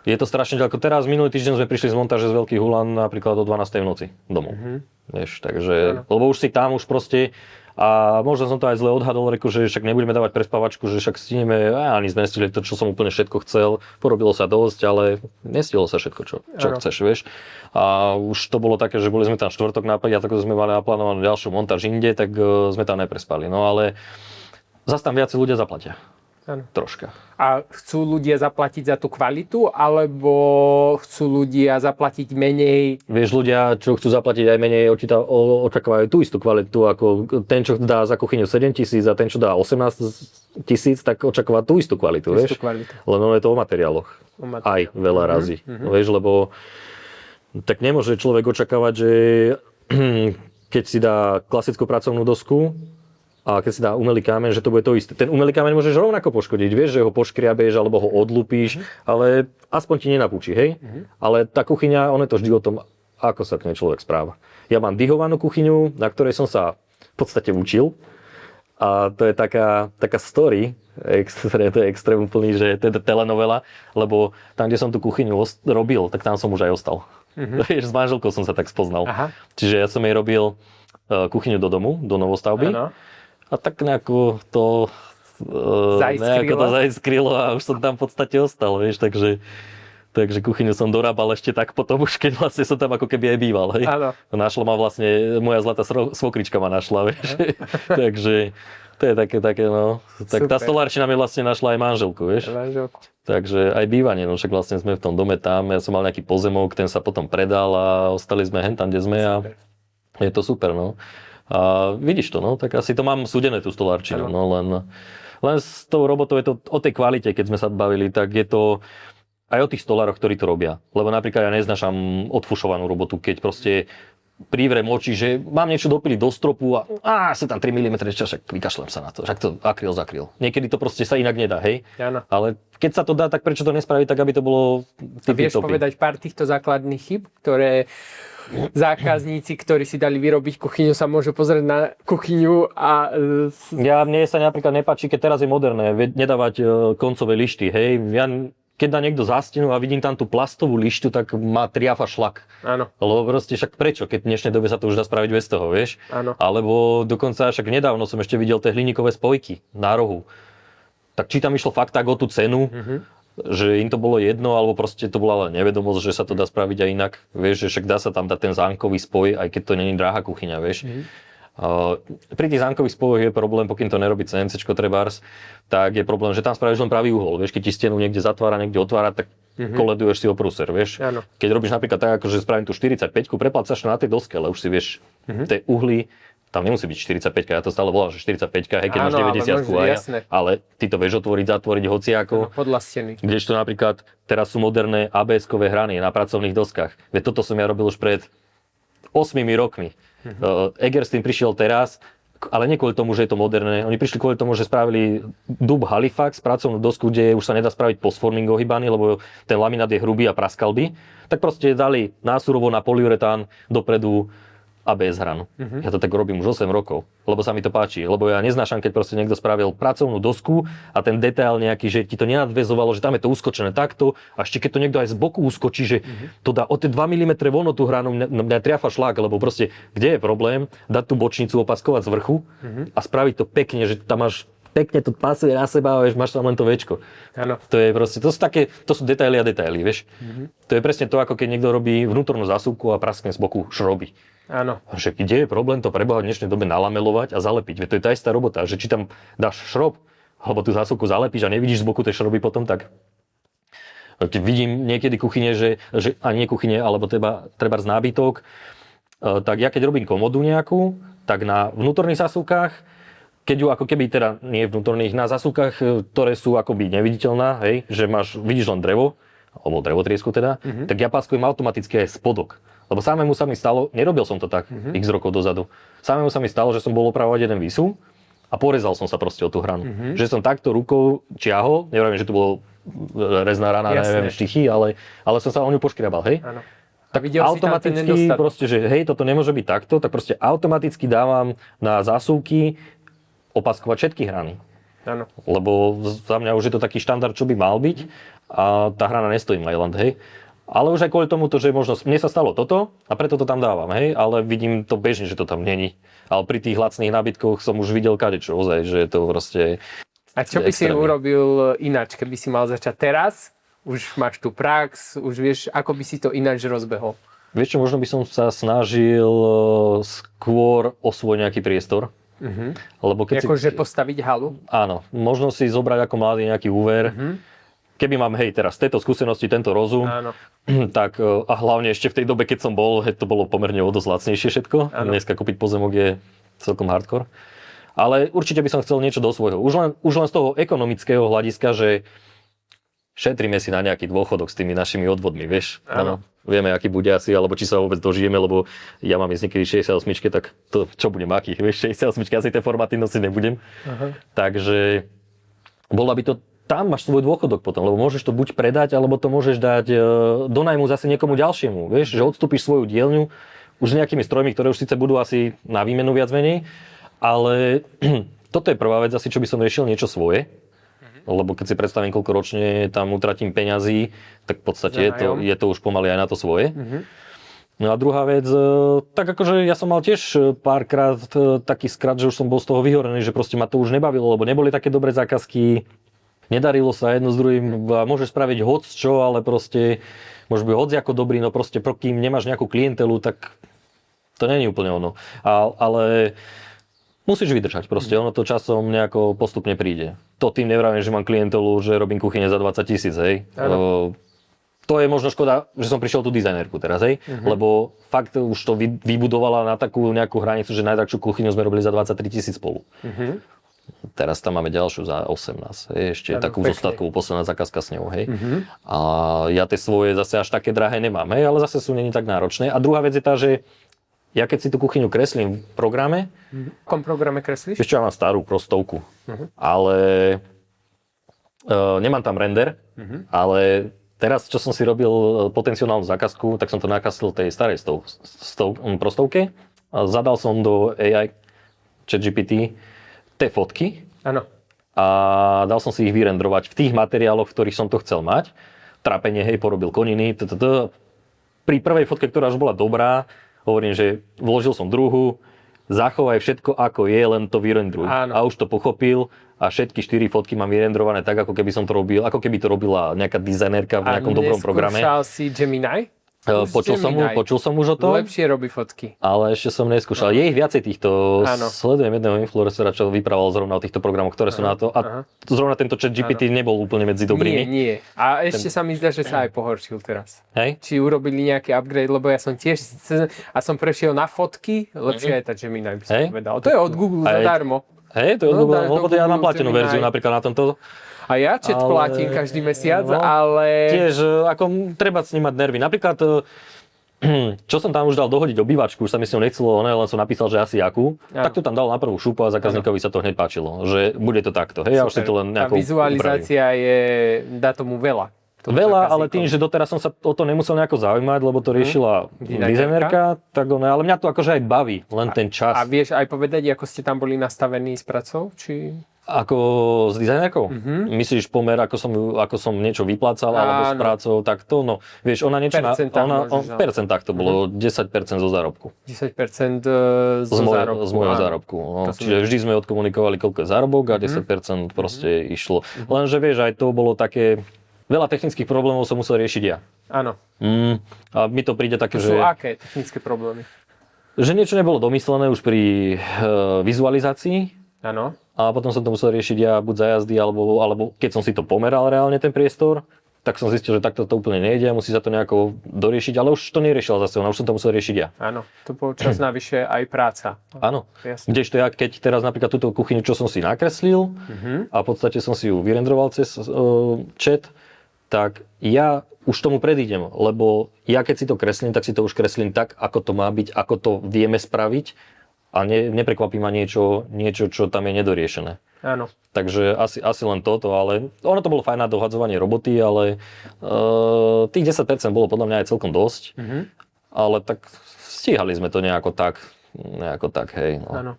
je to strašne ďaleko. Teraz minulý týždeň sme prišli z montáže z Veľkých Hulan napríklad o 12. v noci domov. Vieš, takže, lebo už si tam, už proste, a možno som to aj zle odhadol, reku, že však nebudeme dávať prespávačku, že však stihneme, ani sme nestihli to, čo som úplne všetko chcel, porobilo sa dosť, ale nestihlo sa všetko, čo chceš, vieš. A už to bolo také, že boli sme tam štvrtok na piatok, sme mali naplánovanú ďalšiu montáž inde, tak sme tam neprespali. No ale zase tam viac ľudia zaplatia. Áno. Troška. A chcú ľudia zaplatiť za tú kvalitu, alebo chcú ľudia zaplatiť menej? Vieš, ľudia, čo chcú zaplatiť aj menej, očakávajú tú istú kvalitu, ako ten, čo dá za kuchyňu 7 000 a ten, čo dá 18 000, tak očakáva tú istú kvalitu, vieš? Kvalitu. Len je to o materiáloch. Aj veľa razy. Vieš, lebo tak nemôže človek očakávať, že keď si dá klasickú pracovnú dosku, a keď si dá umelý kameň, že to bude to isté. Ten umelý kameň môžeš rovnako poškodiť, vieš, že ho poškriabeš alebo ho odlupíš, ale aspoň ti nenapúči, hej? Ale tá kuchyňa, on je to vždy o tom, ako sa k nej človek správa. Ja mám dihovanú kuchyňu, na ktorej som sa v podstate učil. A to je taká story, to je extrém úplný, že to je telenovela, lebo tam, kde som tú kuchyňu robil, tak tam som už aj ostal. Vieš, s manželkou som sa tak spoznal. Aha. Čiže ja som jej robil kuchyňu do domu, do novostavby. Áno. A tak nejako to zaiskrilo a už som tam v podstate ostal, vieš, takže kuchyňu som dorábal ešte tak potom už, keď vlastne som tam ako keby aj býval, hej. Áno. Našla ma vlastne, moja zlatá svokrička ma našla, vieš, takže to je také, no. Tak tá stolárčina mi vlastne našla aj manželku, vieš. Takže aj bývanie, no však vlastne sme v tom dome tam, ja som mal nejaký pozemok, ten sa potom predal a ostali sme tam, kde sme a je to super, no. A vidíš to, no, tak asi to mám súdené tú stolárčinu, no, len s tou robotou je to o tej kvalite, keď sme sa bavili, tak je to aj o tých stolároch, ktorí to robia. Lebo napríklad ja neznášam odfušovanú robotu, keď proste privrem oči, že mám niečo dopiliť do stropu a sa tam 3 mm, však vykašlem sa na to, však to akryl zakryl. Niekedy to proste sa inak nedá, hej? Áno. Ale keď sa to dá, tak prečo to nespraviť tak, aby to bolo Vieš povedať pár týchto základných chyb, ktoré zákazníci, ktorí si dali vyrobiť kuchyňu, sa môžu pozrieť na kuchyňu a... Mne sa napríklad nepáči, keď teraz je moderné, nedávať koncové lišty, hej. Keď dá niekto zástenu a vidím tam tú plastovú lištu, tak má triafa šlak. Áno. Lebo proste však prečo, keď v dnešnej dobe sa to už dá spraviť bez toho, vieš? Áno. Alebo dokonca však nedávno som ešte videl tie hliníkové spojky na rohu. Tak či tam išlo fakt tak o tú cenu, že im to bolo jedno, alebo proste to bola len nevedomosť, že sa to dá spraviť aj inak. Vieš, že však dá sa tam dať ten zánkový spoj, aj keď to nie je drahá kuchyňa, vieš. Pri tých zánkových spojoch je problém, pokým to nerobí CNCčko trebárs, tak je problém, že tam spravíš len pravý uhol. Vieš, keď ti stenu niekde zatvára, niekde otvára, tak koleduješ si o prúser, vieš. Áno. Keď robíš napríklad tak, ako že spravím tú 45-ku, preplácaš na tej doske, ale už si vieš, tie uhly, tam nemusí byť 45, ja to stále volám, že 45, hej, keď máš 90 ale ty to vieš otvoriť, zatvoriť hociako. Podľa steny. Kdežto napríklad teraz sú moderné ABS-kové hrany na pracovných doskách. Veď toto som ja robil už pred 8 rokmi. Eger s tým prišiel teraz, Ale nie kvôli tomu, že je to moderné. Oni prišli kvôli tomu, že spravili dub Halifax, pracovnú dosku, kde už sa nedá spraviť postforming ohýbaný, lebo ten laminát je hrubý a praskal by. Tak proste dali násurovo na polyuretán dopredu ABS hranu. Ja to tak robím už 8 rokov, lebo sa mi to páči. Lebo ja neznášam, keď proste niekto spravil pracovnú dosku a ten detail nejaký, že ti to nenadväzovalo, že tam je to uskočené takto a ešte keď to niekto aj z boku uskočí, že to dá o tie 2 mm von tú hranu, mňa triafa šlak, lebo proste kde je problém dať tú bočnicu opaskovať z vrchu a spraviť to pekne, že tam máš pekne to pasuje na seba a vieš, máš tam len to Včko. Áno. To je proste, to sú detaily a detaily, vieš. To je presne to, ako keď niekto robí vnútornú zásuvku a praskne z boku šroby. Áno. Že kde je problém to preboha v dnešnej dobe nalamelovať a zalepiť? Veď to je tá istá robota, že či tam dáš šrob, alebo tú zásuvku zalepíš a nevidíš z boku tej šroby potom, tak keď vidím niekedy kuchyne, že a nie kuchyne, alebo treba z nábytok, tak ja keď robím komodu nejakú, tak na vnútorných zásuvkách, keď ju ako keby teda nie vnútorných, na zásuvkách, ktoré sú akoby neviditeľná, hej, že vidíš len drevo, alebo drevotriesku teda, tak ja páskujem automaticky aj spodok. Lebo samému sa mi stalo, nerobil som to tak x rokov dozadu, samému sa mi stalo, že som bol opravovať jeden výsuv a porezal som sa proste o tú hranu. Že som takto rukou čiahol, neviem, že to bolo rezná rana, neviem, štichy, ale som sa o ňu poškriabal, hej. Áno. Tak automaticky proste, že hej, toto nemôže byť takto, tak proste automaticky dávam na zásuvky opaskovať všetky hrany. Áno. Lebo za mňa už je to taký štandard, čo by mal byť a tá hrana nestojí Mailand, hej. Ale už aj kvôli tomu, že možno mne sa stalo toto a preto to tam dávam, hej, ale vidím to bežne, že to tam není. Ale pri tých lacných nábytkoch som už videl kadečo, ozaj, že je to proste. A čo by si urobil ináč, keby si mal začať teraz? Už máš tu prax, už vieš, ako by si to ináč rozbehol? Vieš čo, možno by som sa snažil skôr osvojiť nejaký priestor. Lebo keď akože postaviť halu? Áno, možno si zobrať ako mladý nejaký úver. Keby mám, hej, teraz tejto skúsenosti, tento rozum, tak a hlavne ešte v tej dobe, keď som bol, to bolo pomerne o dosť lacnejšie všetko. Áno. Dneska kúpiť pozemok je celkom hardcore. Ale určite by som chcel niečo do svojho. Už len z toho ekonomického hľadiska, že šetríme si na nejaký dôchodok s tými našimi odvodmi, vieš. Áno. Vieme, aký bude asi, alebo či sa vôbec dožijeme, lebo ja mám ísť niekedy 68, tak to čo budem aký, vieš, 68, asi tie formáty nosiť nebudem. Takže bola by to. Tam máš svoj dôchodok potom, lebo môžeš to buď predať, alebo to môžeš dať do najmu zase niekomu ďalšiemu. Vieš, že odstúpiš svoju dielňu už s nejakými strojmi, ktoré už síce budú asi na výmenu viac menej, ale toto je prvá vec asi, čo by som riešil, niečo svoje. Lebo keď si predstavím, koľko ročne tam utratím peňazí, tak v podstate je to už pomaly aj na to svoje. No a druhá vec, tak akože ja som mal tiež párkrát taký skrat, že už som bol z toho vyhorený, že proste ma to už nebavilo, lebo neboli také dobré zákazky. Nedarilo sa jedno s druhým, môžeš spraviť hoc čo, ale proste môžeš byť hoc ako dobrý, no proste kým nemáš nejakú klientelu, tak to nie je úplne ono. Ale musíš vydržať proste, ono to časom nejako postupne príde. To tým nevravím, že mám klientelu, že robím kuchyne za 20 000, hej. To je možno škoda, že som prišiel tú dizajnerku teraz, hej, lebo fakt už to vybudovala na takú nejakú hranicu, že najdrahšiu kuchyňu sme robili za 23 000 spolu. Teraz tam máme ďalšiu za 18, ešte takú zostatkovú posledná zákazka s ňou, hej. A ja tie svoje zase až také drahé nemám, hej, ale zase sú není tak náročné. A druhá vec je tá, že ja keď si tú kuchyňu kreslím v programe. V akom programe kreslíš? Ešte ja mám starú prostovku, ale nemám tam render, ale teraz, čo som si robil potenciálnu zákazku, tak som to nakreslil tej starej prostovke a zadal som do AI ChatGPT tie fotky. Áno. A dal som si ich vyrendrovať v tých materiáloch, v ktorých som to chcel mať. Trápenie, hej, porobil koniny. Pri prvej fotke, ktorá už bola dobrá, hovorím, že vložil som druhú, zachovaj všetko ako je, len to vyrendruj. Áno. A už to pochopil a všetky 4 fotky mám vyrendrované tak, ako keby som to robil, ako keby to robila nejaká dizajnerka v nejakom dobrom programe. A neskúšal si Gemini? Počul som už o tom. Lepšie robí fotky. Ale ešte som neskúšal. Je ich viacej týchto. Sledujem jedného influencera, čo vyprával zrovna o týchto programoch, ktoré sú na to. A zrovna tento ChatGPT nebol úplne medzi dobrými. Nie. A ešte sa mi zdá, že sa aj pohoršil teraz. Hej? Či urobili nejaký upgrade, lebo ja som tiež som prešiel na fotky, lepšie aj tá Gemini by som povedal. To je od Google zadarmo. Hej, to je od Google, lebo ja mám platenú verziu napríklad na tomto. A ja platím každý mesiac, ale. Tiež, ako treba s ním mať nervy. Napríklad, čo som tam už dal dohodiť obývačku, už sa mi s ňou nechcelo, len som napísal, že asi akú, tak to tam dal na prvú šupu a zákazníkovi sa to hneď páčilo, že bude to takto, hej, ja už si to len nejako vizualizácia dá tomu veľa. Veľa, ale tým, že doteraz som sa o to nemusel nejako zaujímať, lebo to riešila dizajnerka, tak ale mňa to akože aj baví, len ten čas. A vieš aj povedať, ako ste tam boli nastavení s pracou? Či... Ako s dizajnerkou? Myslíš pomer, ako som niečo vyplácal, alebo s prácou, tak to, no, vieš, ona niečo... V percentách to bolo 10% zo zárobku. 10% z môjho zárobku. No. Čiže vždy sme odkomunikovali, koľko je zárobok a 10% proste išlo. Lenže vieš, aj to bolo také... Veľa technických problémov som musel riešiť ja. Áno. A mi to príde také, že... To sú aké technické problémy? Že niečo nebolo domyslené už pri vizualizácii. Áno. A potom som to musel riešiť ja buď za jazdy, alebo keď som si to pomeral reálne ten priestor, tak som zistil, že takto to úplne nejde a musí sa to nejako doriešiť, ale už to neriešila zase ona, už som to musel riešiť ja. Áno, to bol čas navyše aj práca. Áno, kdežto ja, keď teraz napríklad túto kuchyňu, čo som si nakreslil a v podstate som si ju vyrendroval cez chat, tak ja už tomu predídem, lebo ja keď si to kreslím, tak si to už kreslím tak, ako to má byť, ako to vieme spraviť a neprekvapí ma niečo, čo tam je nedoriešené. Áno. Takže asi len toto, ale ono to bolo fajn na dohadzovanie roboty, ale tých 10% bolo podľa mňa aj celkom dosť, ale tak stíhali sme to nejako tak, hej. No. Áno.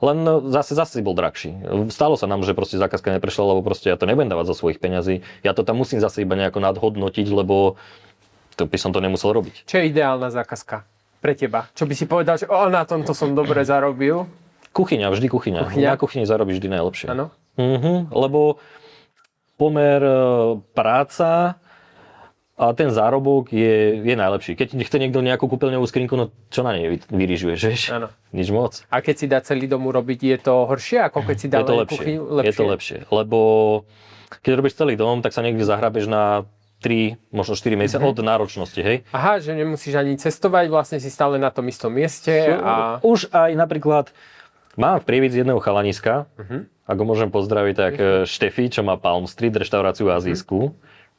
Len zase bol drahší. Stalo sa nám, že proste zákazka neprešla, lebo proste ja to nebudem dávať zo svojich peňazí. Ja to tam musím zase iba nejako nadhodnotiť, lebo to by som to nemusel robiť. Čo je ideálna zákazka pre teba? Čo by si povedal, že na tomto som dobre zarobil? Kuchyňa, vždy kuchyňa. Na kuchyni zarobíš vždy najlepšie. Áno. Lebo pomer práca a ten zárobok je najlepší. Keď chce niekto nejakú kúpeľňovú skrinku, no čo na nej vyrižuješ, vieš? Áno. Nič moc. A keď si dá celý dom urobiť, je to horšie, ako keď si dá len kuchyňu? Je to lepšie, lebo keď robíš celý dom, tak sa niekde zahrabeš na 3, možno 4 mesiace od náročnosti, hej? Aha, že nemusíš ani cestovať, vlastne si stále na tom istom mieste a... Už aj napríklad mám v Prievidzi jedného chalaniska, ako môžem pozdraviť, tak Štefi, čo má Palm Street, reštauráciu azijskú.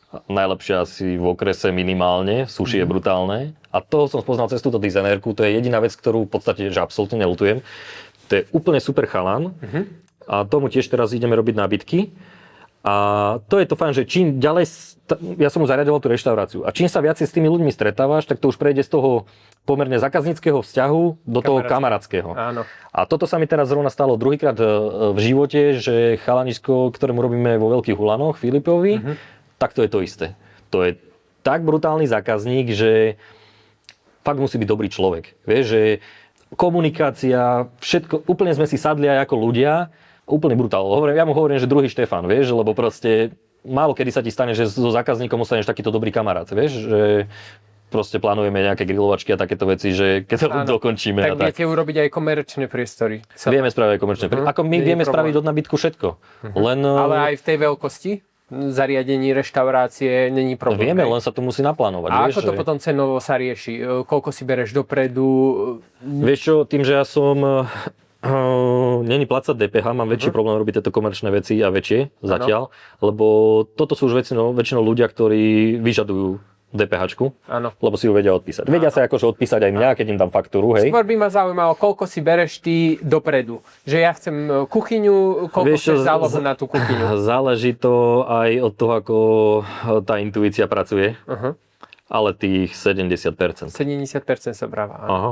Najlepšia asi v okrese minimálne, sushi je brutálne. A toho som spoznal cez túto dizajnérku, to je jediná vec, ktorú v podstate, že absolútne neľutujem. To je úplne super chalan a tomu tiež teraz ideme robiť nábytky. A to je to fajn, že čím ďalej, ja som mu zariadoval tú reštauráciu a čím sa viacej s tými ľuďmi stretávaš, tak to už prejde z toho pomerne zákazníckeho vzťahu do toho kamarátskeho. Áno. A toto sa mi teraz zrovna stalo druhýkrát v živote, že chalanisko, ktorému robíme vo Veľkých Hulanoch, Filipovi, tak to je to isté. To je tak brutálny zákazník, že fakt musí byť dobrý človek. Vieš, že komunikácia, všetko, úplne sme si sadli aj ako ľudia, úplne brutál. Ja mu hovorím, že druhý Štefan, vieš, lebo proste málo kedy sa ti stane, že so zákazníkom ostaneš takýto dobrý kamarát, vieš, že proste plánujeme nejaké grilovačky a takéto veci, že keď to dokončíme. Tak viete urobiť aj komerčné priestory. Vieme spraviť aj komerčné priestory. Ako my vieme spraviť od nábytku všetko. Ale aj v tej veľkosti? Zariadení, reštaurácie, není problém. Vieme, len sa to musí naplánovať. A ako to potom cenovo sa rieši? Koľko si bereš dopredu? Vieš čo, tým, že ja som není plácať DPH, mám väčší problém robiť tieto komerčné veci a väčšie zatiaľ, lebo toto sú už väčšinou ľudia, ktorí vyžadujú DPHčku, lebo si ju vedia odpísať. Vedia sa akože odpísať aj mňa, keď im dám faktúru, hej. Skôr by ma zaujímalo, koľko si bereš ty dopredu. Že ja chcem kuchyňu, koľko chceš zálohu na tú kuchyňu. Záleží to aj od toho, ako tá intuícia pracuje. Ale tých 70%. 70% sa bráva. Aha.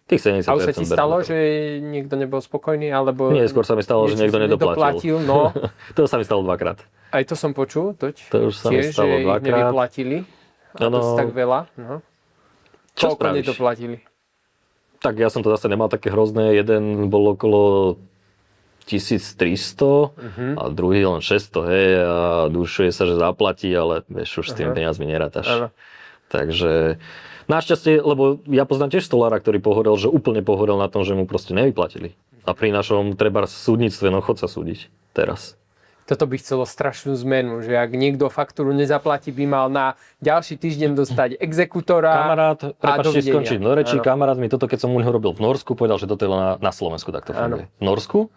Tých 70%. A už sa ti stalo, že niekto nebol spokojný, alebo... Nie, skôr sa mi stalo, že niekto nedoplatil. No. To sa mi stalo dvakrát. Aj to som počul, to už sa mi stalo dvakrát. Že nevyplatili. A to si tak veľa. No. Čo koľko spravíš? Nedoplatili? Tak ja som to zase nemal také hrozné. Jeden bol okolo 1300 a druhý len 600, hej, a dušuje sa, že zaplatí, ale vieš, už s tými peniazmi nerátaš. Takže našťastie, lebo ja poznám tiež stolára, ktorý pohorel, že úplne pohorel na tom, že mu proste nevyplatili. A pri našom treba súdnictve, no chod sa súdiť teraz. Toto by chcelo strašnú zmenu, že ak niekto faktúru nezaplatí, by mal na ďalší týždeň dostať exekútora. Kamarát, prepáčte skončiť do reči, kamarát mi toto, keď som mu ho robil v Norsku, povedal, že toto je len na Slovensku takto funguje. V Norsku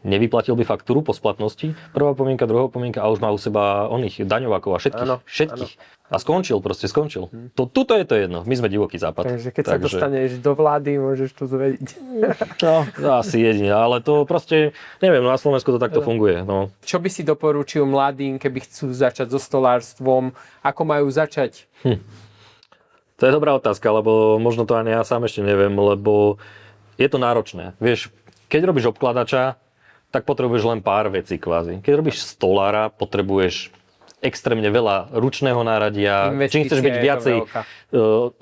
nevyplatil by faktúru po splatnosti, prvá pomienka, druhá pomienka a už má u seba oných daňovákov a všetkých. A skončil. Tuto je to jedno, my sme divoký západ. Takže keď sa dostaneš do vlády, môžeš to zvedieť. No, asi jedine, ale to proste, neviem, na Slovensku to takto funguje. No. Čo by si doporučil mladým, keby chcú začať so stolárstvom? Ako majú začať? To je dobrá otázka, lebo možno to ani ja sám ešte neviem, lebo je to náročné. Vieš, keď robíš obkladača, tak potrebuješ len pár vecí kvázi. Keď robíš stolára, potrebuješ extrémne veľa ručného náradia. Čím chceš byť viacej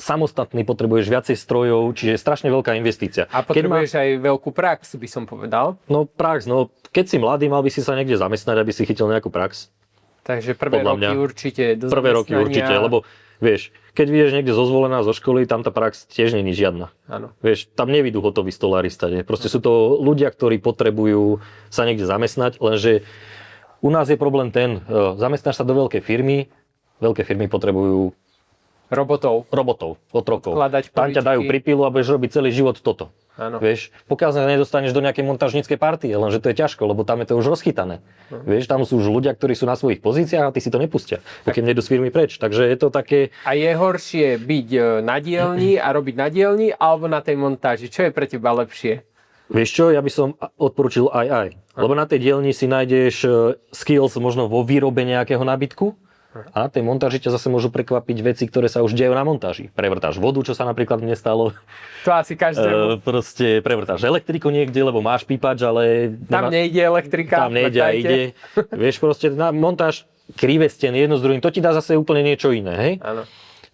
samostatný, potrebuješ viacej strojov, čiže je strašne veľká investícia. A potrebuješ aj veľkú prax, by som povedal. No prax, keď si mladý, mal by si sa niekde zamestnať, aby si chytil nejakú prax. Takže prvé roky určite do Prvé roky určite, lebo vieš, keď vieš niekde zozvolená zo školy, tam tá prax tiež nie je žiadna. Áno. Vieš, tam nevidú hotoví stolárista. Proste sú to ľudia, ktorí potrebujú sa niekde zamestnať, lenže u nás je problém ten, zamestnáš sa do veľkej firmy, veľké firmy potrebujú robotov, otrokov. Tam ťa dajú pripilu a budeš robiť celý život toto. Áno. Vieš, pokiaľ sa nedostaneš do nejakej montážnickej partie, lenže to je ťažko, lebo tam je to už rozchytané. Vieš, tam sú už ľudia, ktorí sú na svojich pozíciách a ty si to nepustia, pokým nejdu z firmy preč. Takže je to také... A je horšie byť na dielni a robiť na dielni, alebo na tej montáži? Čo je pre teba lepšie? Vieš čo, ja by som odporučil aj. Lebo na tej dielni si nájdeš skills možno vo výrobe nejakého nábytku, a na tej montáži ťa zase môžu prekvapiť veci, ktoré sa už dejú na montáži. Prevrtáš vodu, čo sa napríklad mne stalo. To asi každému. Proste prevrtáš elektriku niekde, lebo máš pípač, ale... Tam nejde elektrika. Tam nejde a ide. Vieš, proste na montáž krivé steny jedno s druhým, to ti dá zase úplne niečo iné, hej? Áno.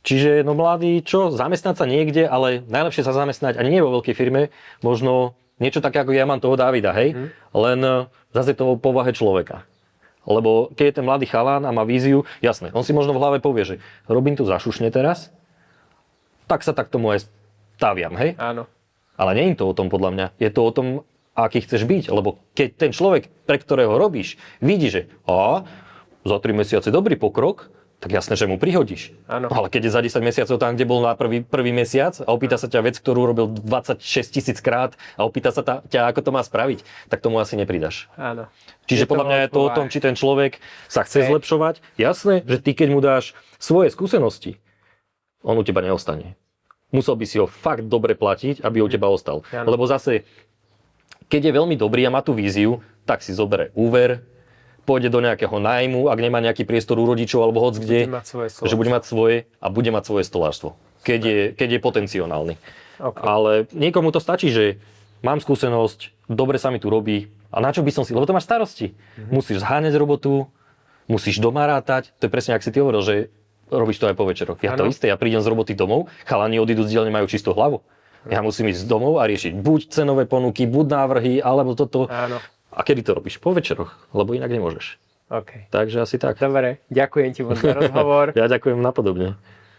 Čiže, no mladí, zamestnať sa niekde, ale najlepšie sa zamestnať ani nie vo veľkej firme, možno niečo také, ako ja mám toho Davida, hej? Len zase to o povahe človeka. Lebo keď je ten mladý chalán a má víziu, jasné, on si možno v hlave povie, že robím tu zašušne teraz, tak sa tak tomu aj staviam, hej? Áno. Ale nie je to o tom podľa mňa, je to o tom, aký chceš byť, lebo keď ten človek, pre ktorého robíš, vidí, že za 3 mesiace dobrý pokrok, tak jasné, že mu prihodíš. Áno. Ale keď je za 10 mesiacov tam, kde bol na prvý mesiac a opýta sa ťa vec, ktorú robil 26 000 krát a opýta sa ťa, ako to má spraviť, tak tomu asi nepridaš. Áno. Čiže podľa mňa je to o tom, či ten človek sa chce zlepšovať. Jasné, že ty keď mu dáš svoje skúsenosti, on u teba neostane. Musel by si ho fakt dobre platiť, aby u teba ostal. Áno. Lebo zase, keď je veľmi dobrý a má tú víziu, tak si zoberie úver, pôjde do nejakého nájmu, ak nemá nejaký priestor u rodičov alebo hoc kde, že bude mať svoje a bude mať svoje stolárstvo, keď je potenciálny. Okay. Ale niekomu to stačí, že mám skúsenosť, dobre sa mi tu robí a na čo by som si, lebo to máš starosti. Musíš zháňať robotu, musíš doma rátať, to je presne, ak si ty hovoril, že robíš to aj po večeroch. Ja to isté, ja prídem z roboty domov, chalani odídu z dielne, majú čistú hlavu. Ja musím ísť domov a riešiť buď cenové ponuky, buď návrhy, alebo toto. Áno. A kedy to robíš? Po večeroch, lebo inak nemôžeš. Okay. Takže asi tak. Dobre, ďakujem ti za rozhovor. Ja ďakujem napodobne.